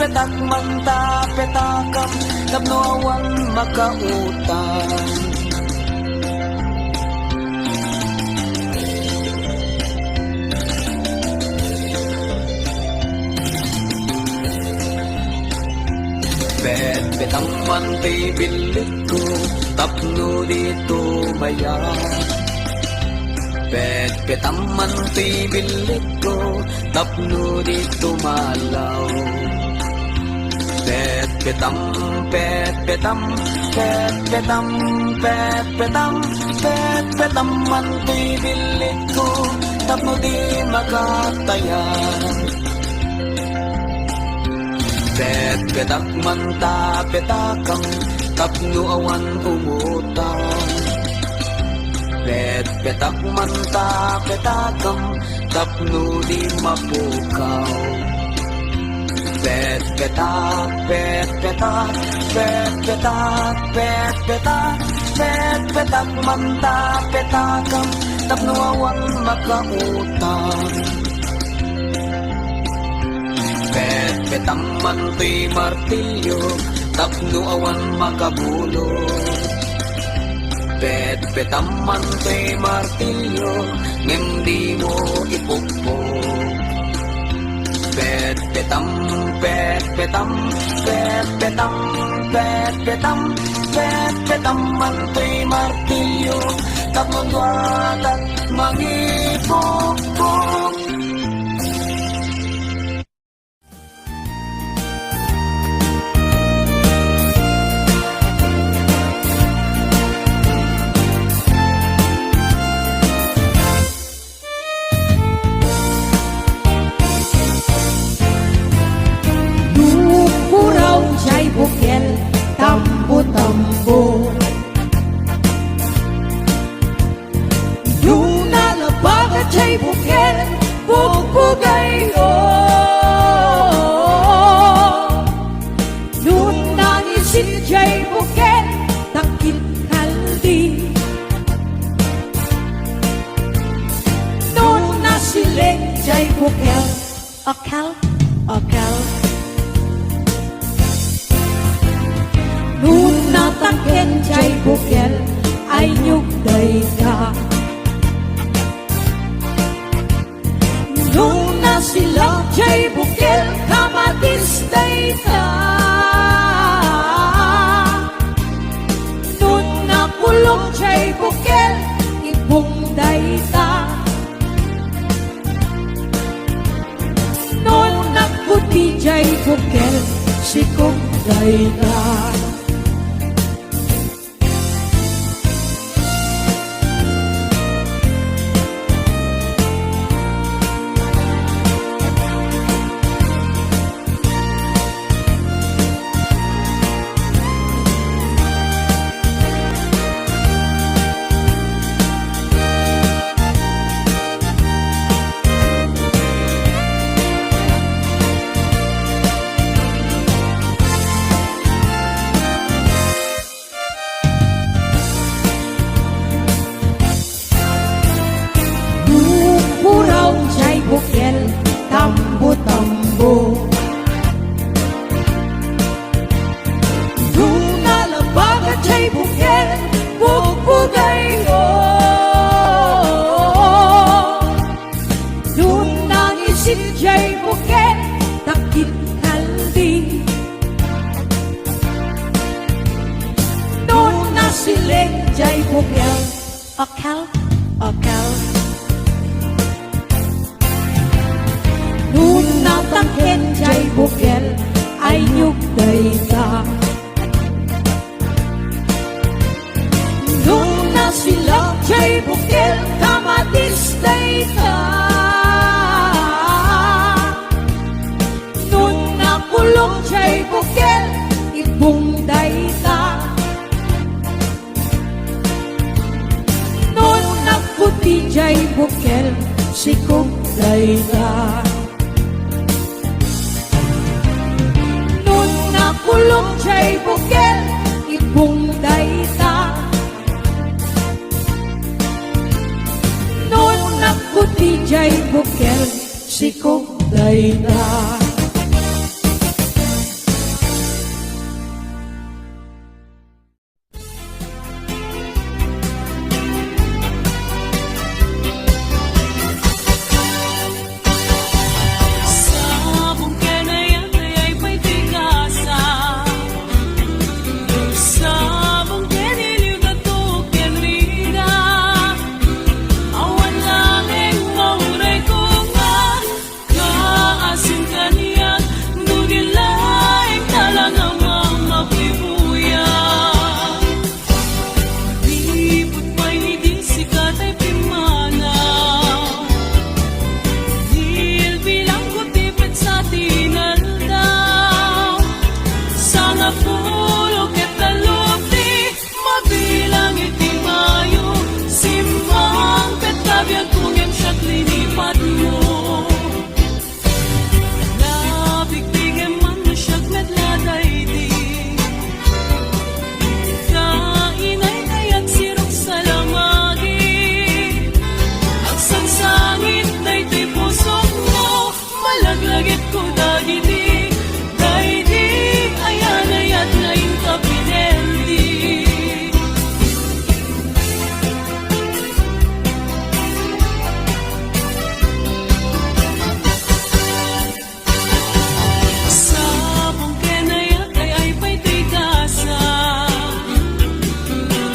Petakman ta petakam, tapno awan makautan. Tamman tay bilik ko, tapno dito maya. Tamman tay bilik ko, tapno dito malaw. Petam, tamman tay bilik ko, tapno di makataya. Petakman ta petakam, tapno awan umutan. Bet petak manta petakam tapno di mapukaw. Bet petak, bet petak, bet petak, bet petak, bet petak manta petakam tapno awan makautang. Bet petang manti martilyo tapno awan makabulog. Bet petam manti martilyo ngem di mo ipukpok. Bet petam, bet petam, bet petam, bet petam, bet petam manti martilyo tapno duwatat mangipukpok. Puraw siya'y bukel, tambo-tambo. Yung nalabagat siya'y bukel, bugbugay o. Nung nangisit siya'y bukel, takit kaldi. Nung nasiling siya'y bukel, akal, akal. Nung natakin siya'y bukel, ay nyugday ka. Nung nasilang siya'y bukel, kamatisday ka. Nung nakulong siya'y bukel, ibungday ka. Nung nakuti siya'y bukel, sikugday ka. Puraw siya'y bukel, tambo-tambo. Nung nalabagat siya'y bukel, bugbugay o. Nung nangisit siya'y bukel, takit kaldi. Nung nasiling siya'y bukel, akal, akal. Nung natakin siya'y bukel, ay nyugday ka. Nung nasilak siya'y bukel, kamatisday ka. Nung nakulong siya'y bukel, ibungday ka. Nung naputi siya'y bukel, sikugday ka. Kulong siya'y bukel, ibungday ka. Noon nakuti siya'y bukel, sikugday ka. Awan langit mauray ko nga, kaasin ka Malaglagit ko dagiti Dahiti ayan ayat ngayon ka pineldi Sabong kenayat ay pa'y tigasa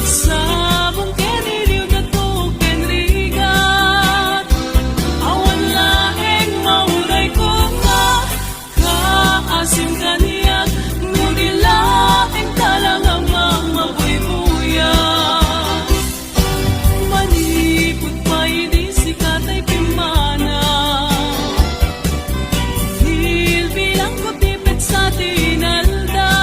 Sabong keniliw na to kenrigat Awan laeng mauray ko nga Kaasim kaniyak Nudilaeng talang ang mabuy-buyan Manipot pa'y di sikat ay pimana Bilang ko tipid sa tinalda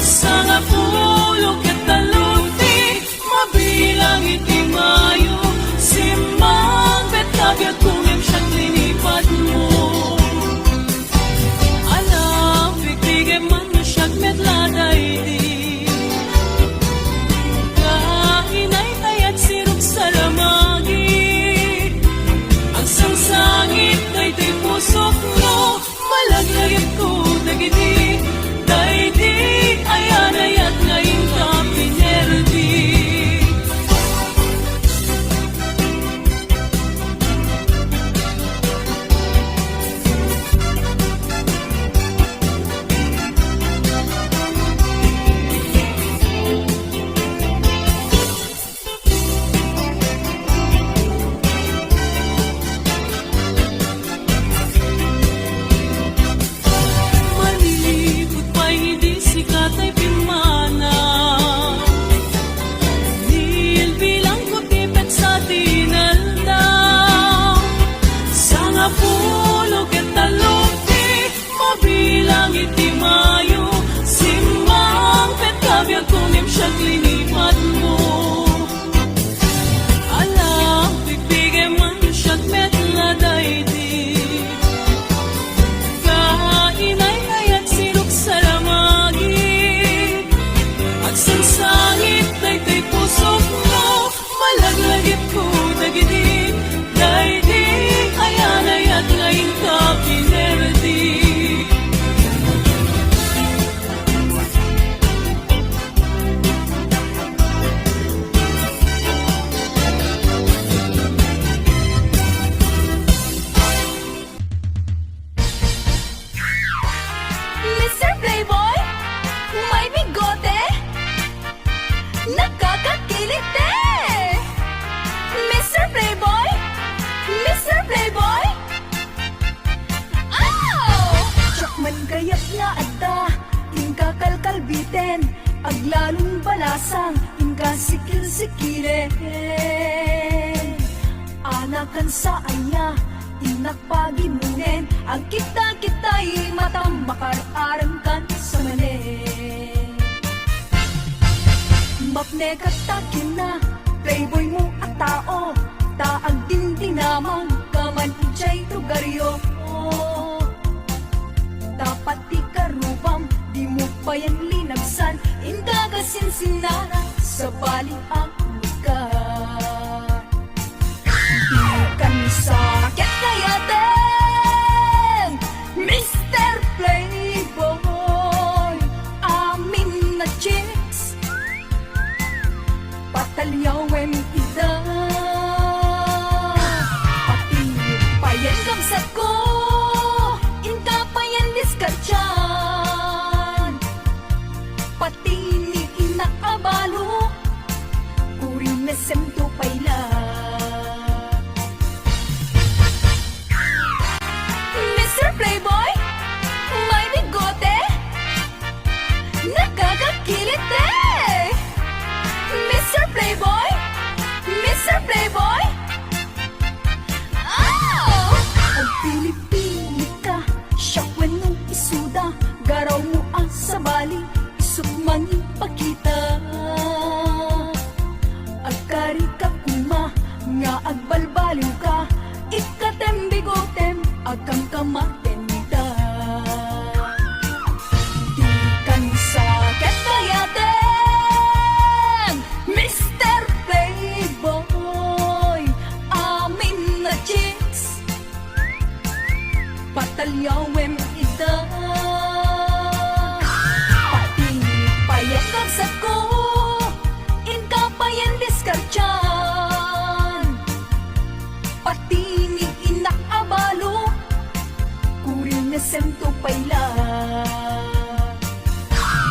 Sa nga pulog at taluti Mabilang iti mayo Simang betagya kung siyang linipat mo Alam, bigtigay man mo siyang metladay di Kainay tayat sirok sa lamagi Ang sangsangit ay di pusok mo Malaglagit ko dagiti Dahiti ayan ayat ngayon ka pinerdi Malilipot pa'y hindi sikat ay pimana Bilang ko tipid sa tinalda Sa nga pulog at taluti Mabilang iti mayo Simang petagya kunim siya linipat mo Alam, bibigay man siya't metladay di Kainay ayat sirok sa lamagi At sangsangit ay tay pusok mo Malaglagit ko dagiti Dahiti ayan ayat ngayon ka pinerdi Mr. Playboy, may bigote, nakakakilit eh. Mr. Playboy, Mr. Playboy, oh! Tsak man gayat nga adda, inka kalkalbiten, aglalong balasang, inka sikil-sikilen. Anakan sa anya, inakpagimunen, ang kita-kita'y matang makararamkan sa mali. Mapne katakin na, playboy mo at tao, taag din dinamang, kaman ijay tugaryo. Dapat di karubam, di mo pa yan linagsan, indagasin sinara sa bali ang lugar. Di kan sakit kaya din, Mr. Playboy, amin na chicks, patalyawin ida. Pati payan kamsat ko, inka payan diskartyan. Pati ni inaabalo, kurin mesem to payla. Mr. Playboy, may bigote, nakakakilit eh. Mr. Playboy, Mr. Playboy, oh! Ang pili-pili ka, syakwan nung isuda, garaw mo ang sabali, isukman ipakita. Agkari ka kuma, nga agbalbaliw ka, ikatem bigotem, agkam kamatenda. Di kan sakit kayaten, Mr. Playboy, amin na chicks, patalyawem ida pati payan kagsat ko inka payan diskartyan pati ni inak abalo kurin na semto payla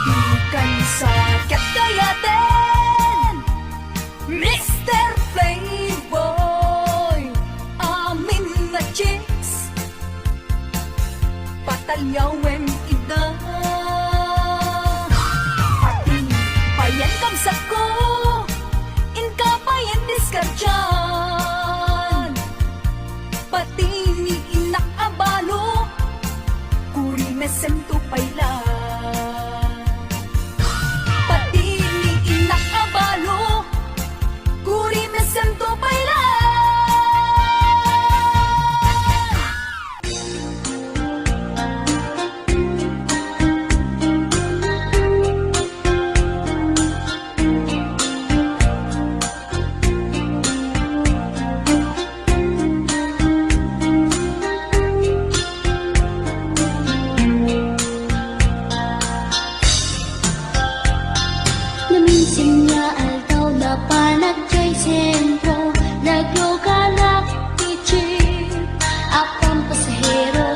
di kan sakit kayaten Mr. Playboy amin nga chicks patalyawem ida pati payan kamsak ko inka payan diskartyan pati ni inak abalo kuri mesem tu payla pati ni inak abalo kuri mesem tu payla Naminsan nga altaw na panagkay sentro Naglugalak ichip Apang pasahero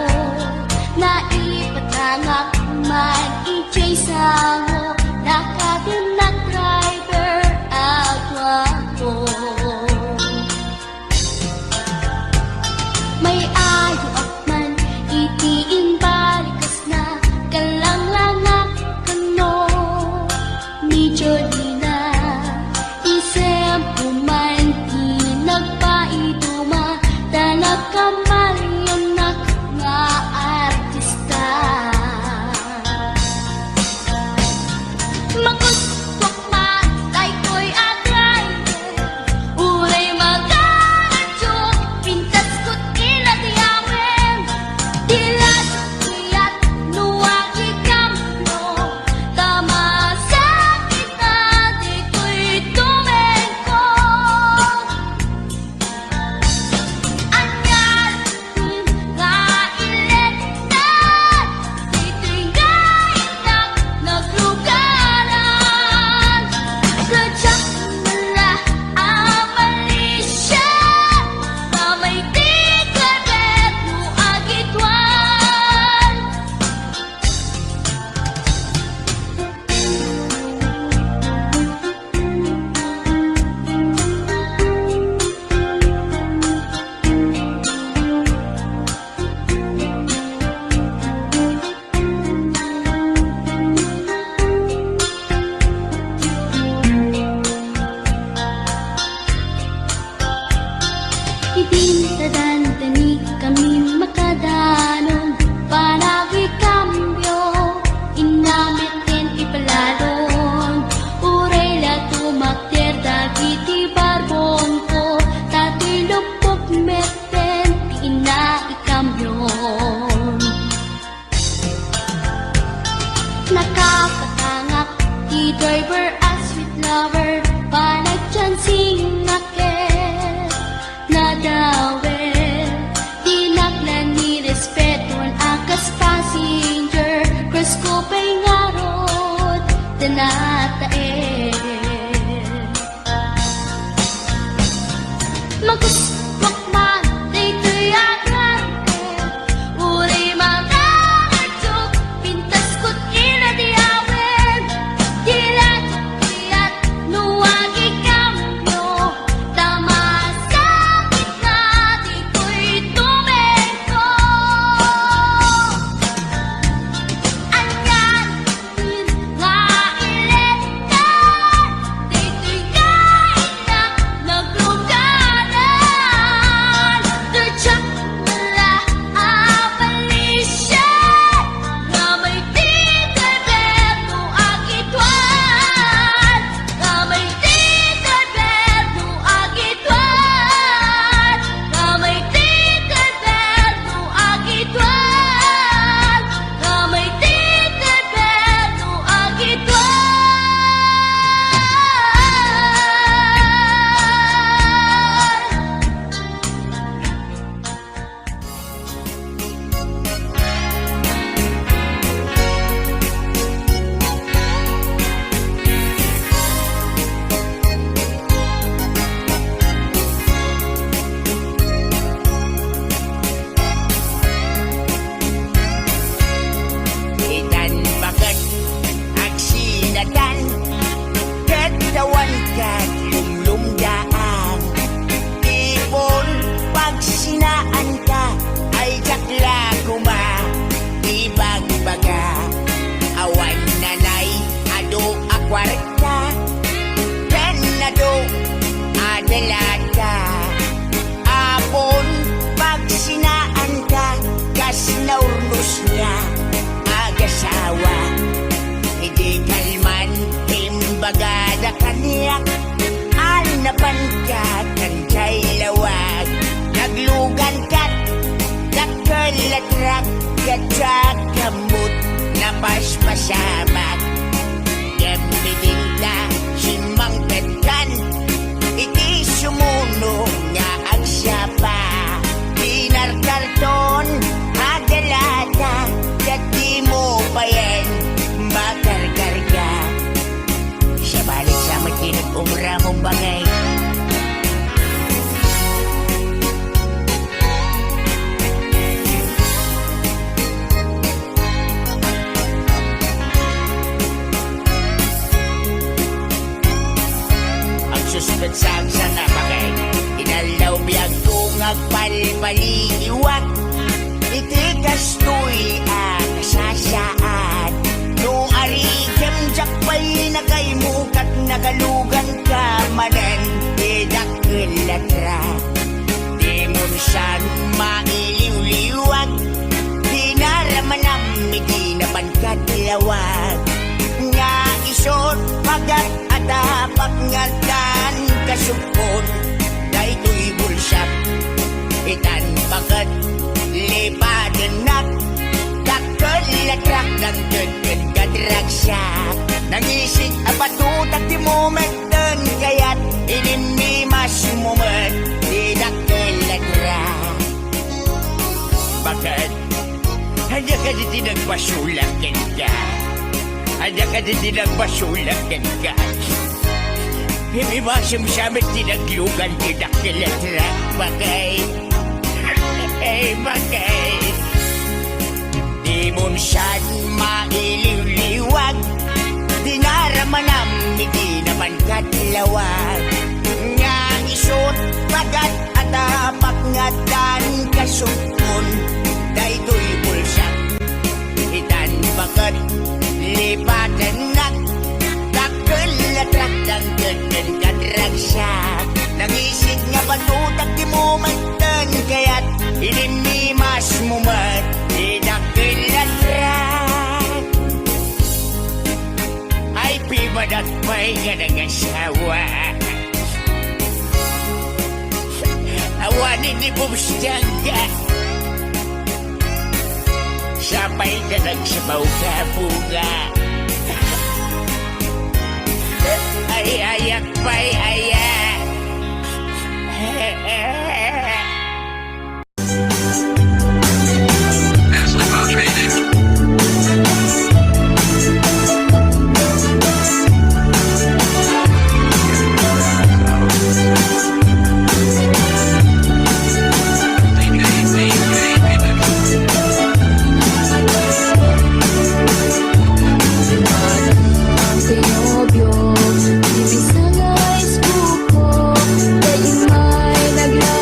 Naipatangak man ijay sango Nakadinak driver agwapo May ayo akman itiin balikas na Kalanglangak kano ni Jolina Isem puman nagpaiduma Tanak kamalyanak nga artista Magustok matay ko'y atray Uray magaradyo Pintas ko't inatiyawen Dilat kuyat nuwag ikamno Tama sa kita di ko'y tumengko Anyal nga ilet na Dito'y nga inak naglugaran Sadyak nala amalisya Na may tigaret mo agitwan Itintadan tani kami makadanon Panagi kambyo Inamitin ipalalon Uray la tumakter Dagiti barbon ko Tato'y lupok meten Tina ikambyon Nakapatangak Di driver as sweet lover Panagchansing nakit Nadawel Dinaklan ni respeton Akas passenger Cross ko pa'y ngarot Danatae Magustok man Dito'y agrante napan ka kanjay lawag naglugan kat kakalatrag katsak kamot napaspasamak yambitin ka simang petkan iti sumuno nga ang siyapa pinarkarton adalata dati mo pa yan makarkarga siya balik sa matinag umra mong bagay suspet sa napakay inalaw biyag kong agpalpaliwag iti kastoy ang sasaan no arikem jakpay na kay mukat nagalugan ka manen idakilatra di mo siyan mailiw-liwag di naramanam di naman kadlawag nga isot pagat atapak nga dan kasupon daytoy bulsap itan pagat lipadenak kakalatrack ng dagdag kadragsak nangisig apatutak di momenten kayat ininimas mumet idakalatrack bakit hanya ka di nagpasulakin ka hanya ka di nagpasulakin ka hindi ba sumsamit tinaglugan tinakilatra bagay bagay di mo siyan mailiw-liwag di naramanam hindi naman katlawag nga isot pagat at apak nga dan kasupon daytoy bulsak itan bagat lipatan nak kakalatrack ng gandang kadragsak nangisig nga batutak di mo mantan kaya't ininimas mo man inakilatrack ay pimadat may nga nangasawa awanin ni bumstyaga sabay ka nagsabaw ka bunga ay ayak pa'y ayak Ibig sa nais buko, dahil may naglalaro.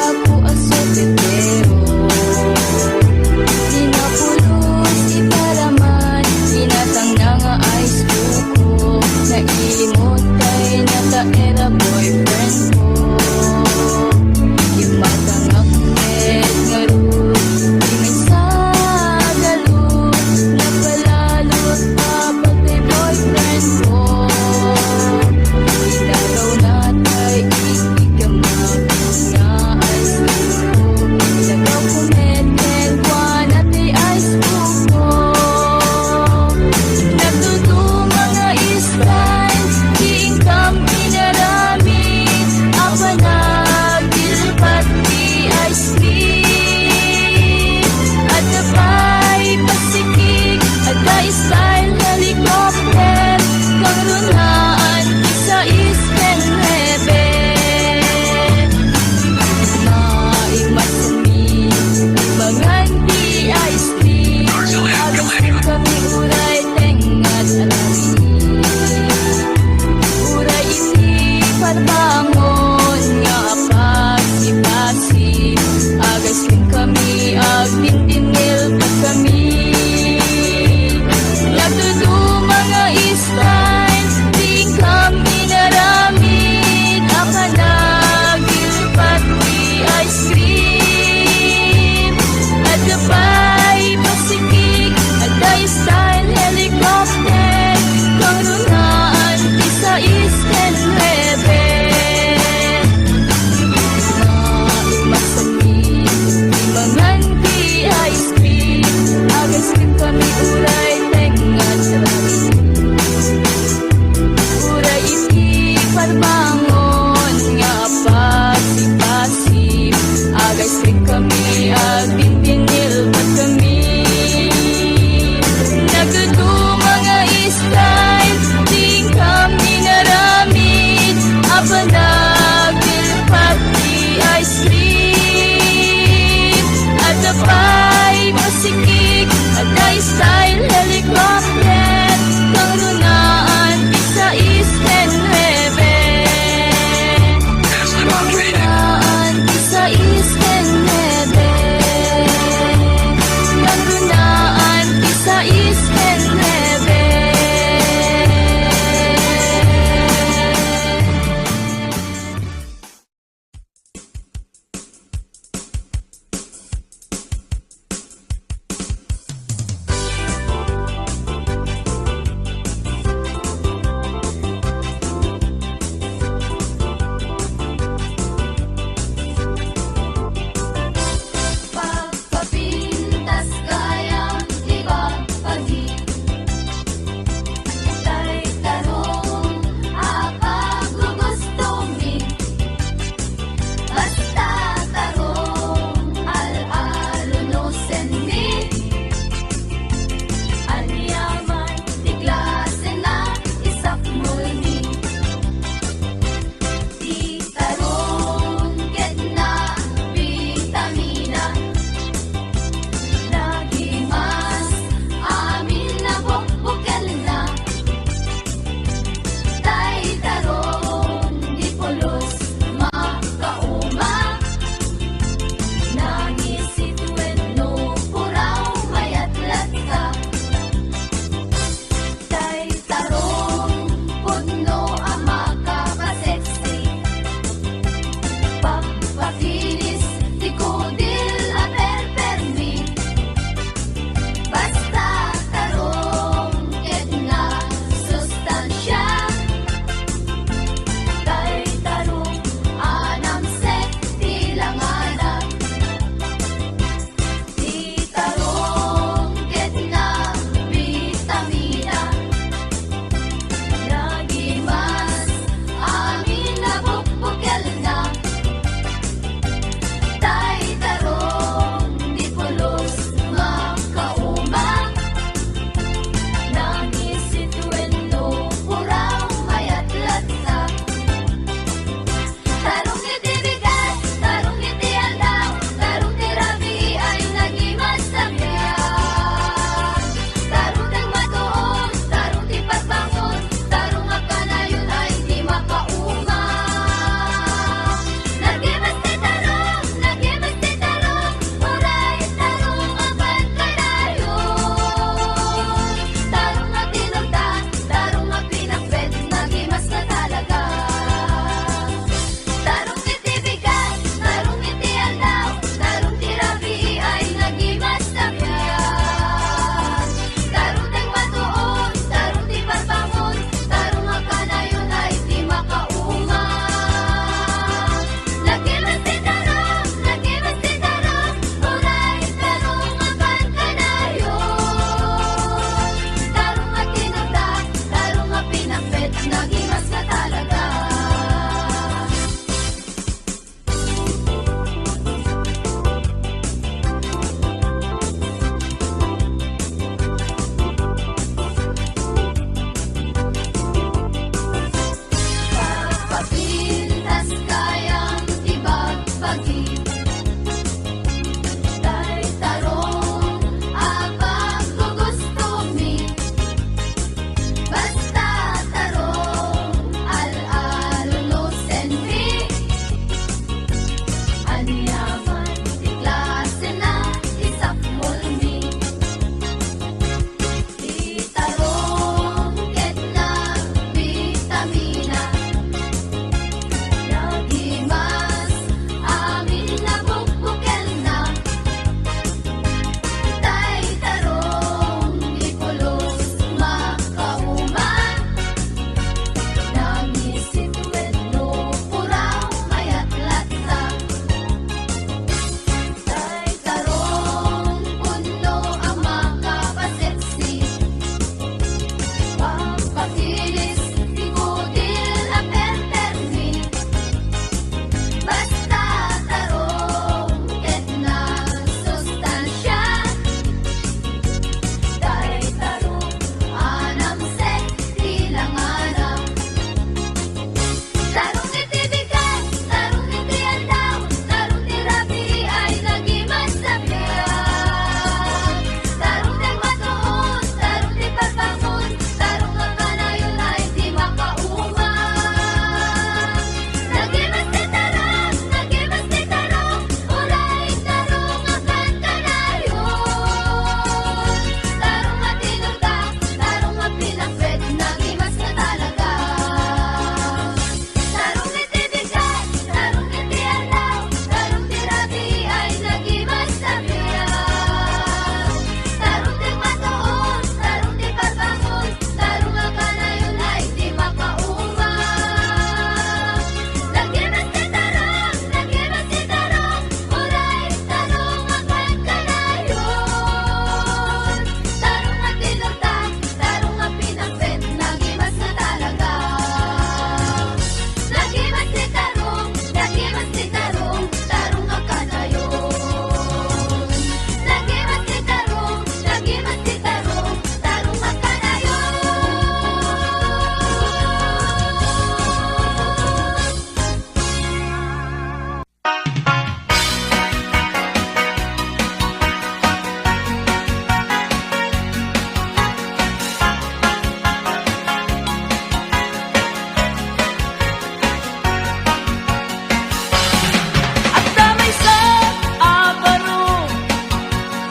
ice cream Agas cream kami uray tengat rai Uray iti parbangon nga pasip-pasip Agas cream kami agdindinil ba't kami Nagado mga style di kami naramid Apanagil pati ice cream At apay masikik at ay style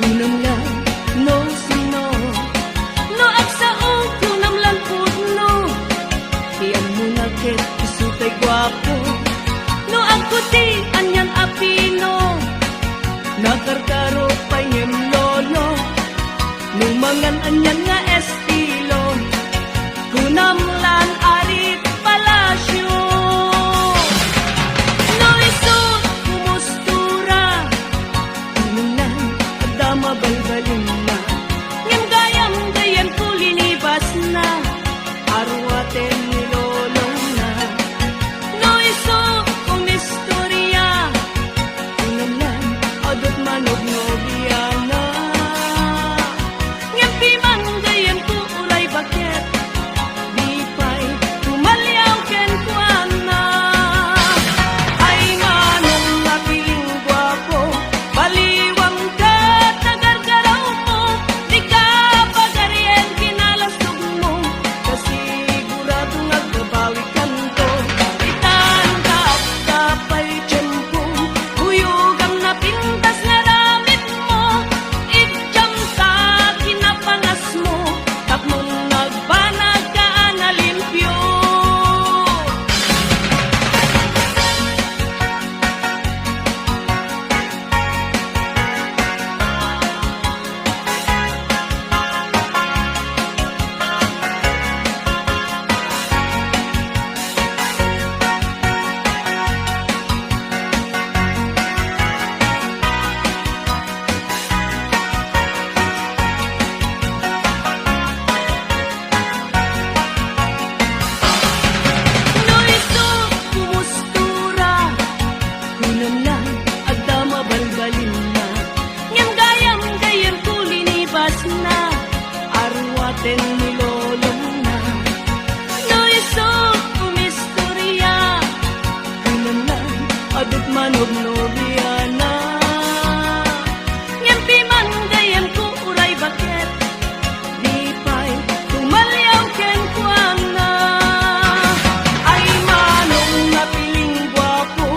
kunam lang no sino no aksa o kunam lang pudno iyan mo na ket isutay gwapo no ako ti anyan apino nakarkaro pa niyem lolo no mangan anyan nga estilo kunam lan arit palasyo no iso kumustura kunam lan adama balbalin na ngem gayam gayan kulinibas na arwaten ni lolong na no iso kumistorya kunam lan adot manog nobiana ngem piman gayan ku ulay bakit di pa'y tumalyaw ken kuana ay manong napiling gwapo baliwang ka tagargaraw mo di ka pagaryen kinalasog mo kasigurado nagbabawi kanto itan ka kapay tiyempo huyugang napintas nga ramit mo itjam sa kinapangas mo tapmong nagbanag ka na limpyo no iso kumustura kunam lang agdama balbalin na ngem gayam gayan kulinibas na arwaten ni lolong na no iso kumistorya kunam lang adot manog nobiana ngem piman gayan ku uray bakit di pa'y tumalyaw ken kuana ay manong napiling gwapo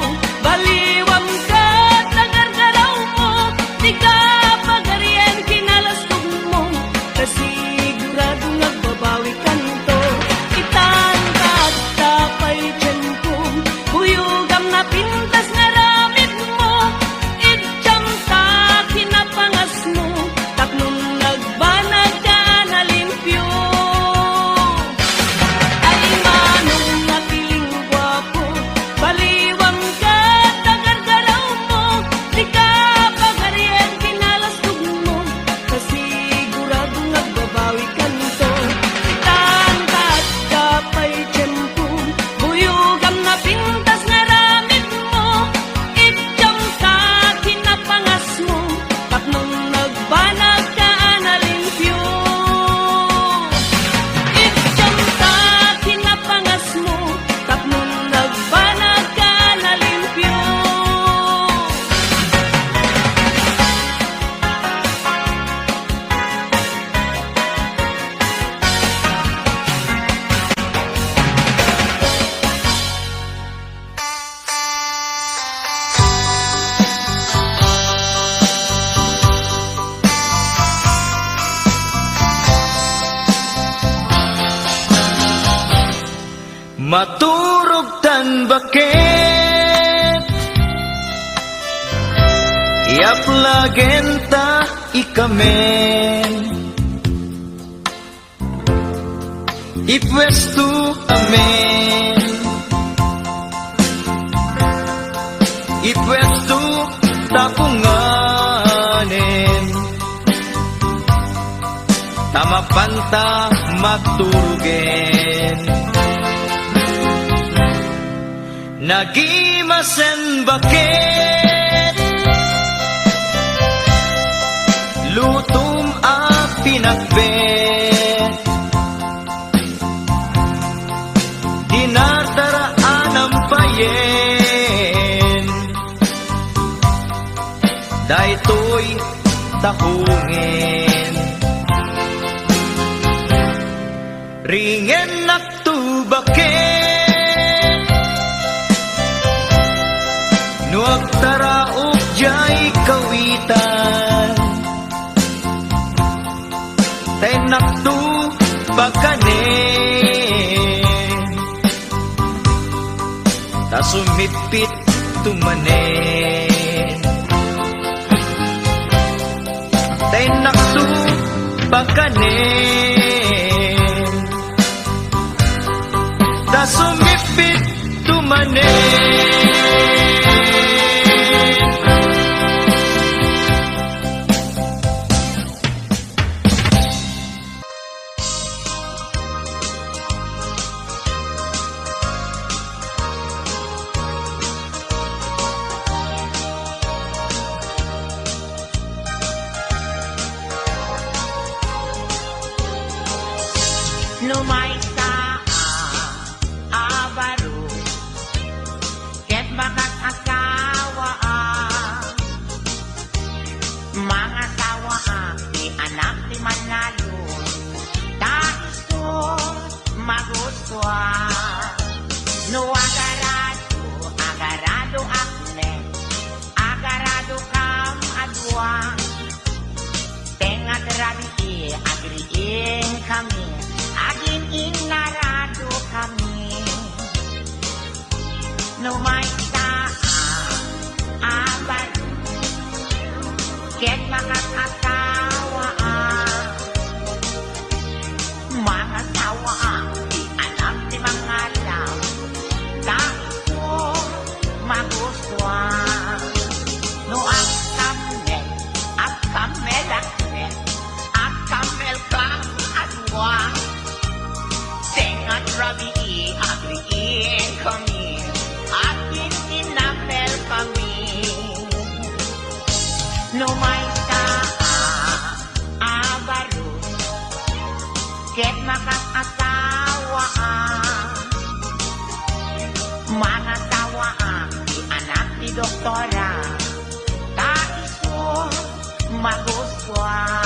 baliwang ka tagargaraw mo di ka pagaryen kinalasog mo kasigurado nagbabawi kanto itan ka tapay tiyempo huyugam na pintas nga ramit mo itjam sa kinapangas mo tapnong nagbanag ka na limpyo ay manong napiling gwapo baliwang ka tagargaraw mo di ka pagaryen kinalasog mo kasigurado nagbabawi kanto itan ka tapay tiyempo huyugam na pintas nga ramit mo itjam sa kinapangas mo tapnong nagbanag ka na limpyo itjam sa kinapangas mo tapnong nagbanag ka na limpyo Maturog tan bakit iaplagen ta ikamen ipwesto amen ipwesto tapunganen tamapanta magturugen nagimasen bakit lutum a pinakbet dinardaraan ang payen daytoy tahungen ringen naktubakit nuag taraok jay kawitan ta sumipit tumanen. Tay naksu pagkanen, ta sumipit tumanen. Lumayta abaro, ket bakat asawa mga tawa di anak di manalo, taiso maguswa. No agarado akne, agarado kam adwa, tengat rabi agriin kami. Agin inarado kami, no may abad, ket makakasawa, mga tawa, di alam di mga alam, tayo maguswa, no ang kamel, at kamelaknet, at kamel kang adwa. Tengat rabi agriin kami, atin tinapel kami. No may abaro, ket makakasawa, mga tawa, di anak ni doktora, taiso maguswa.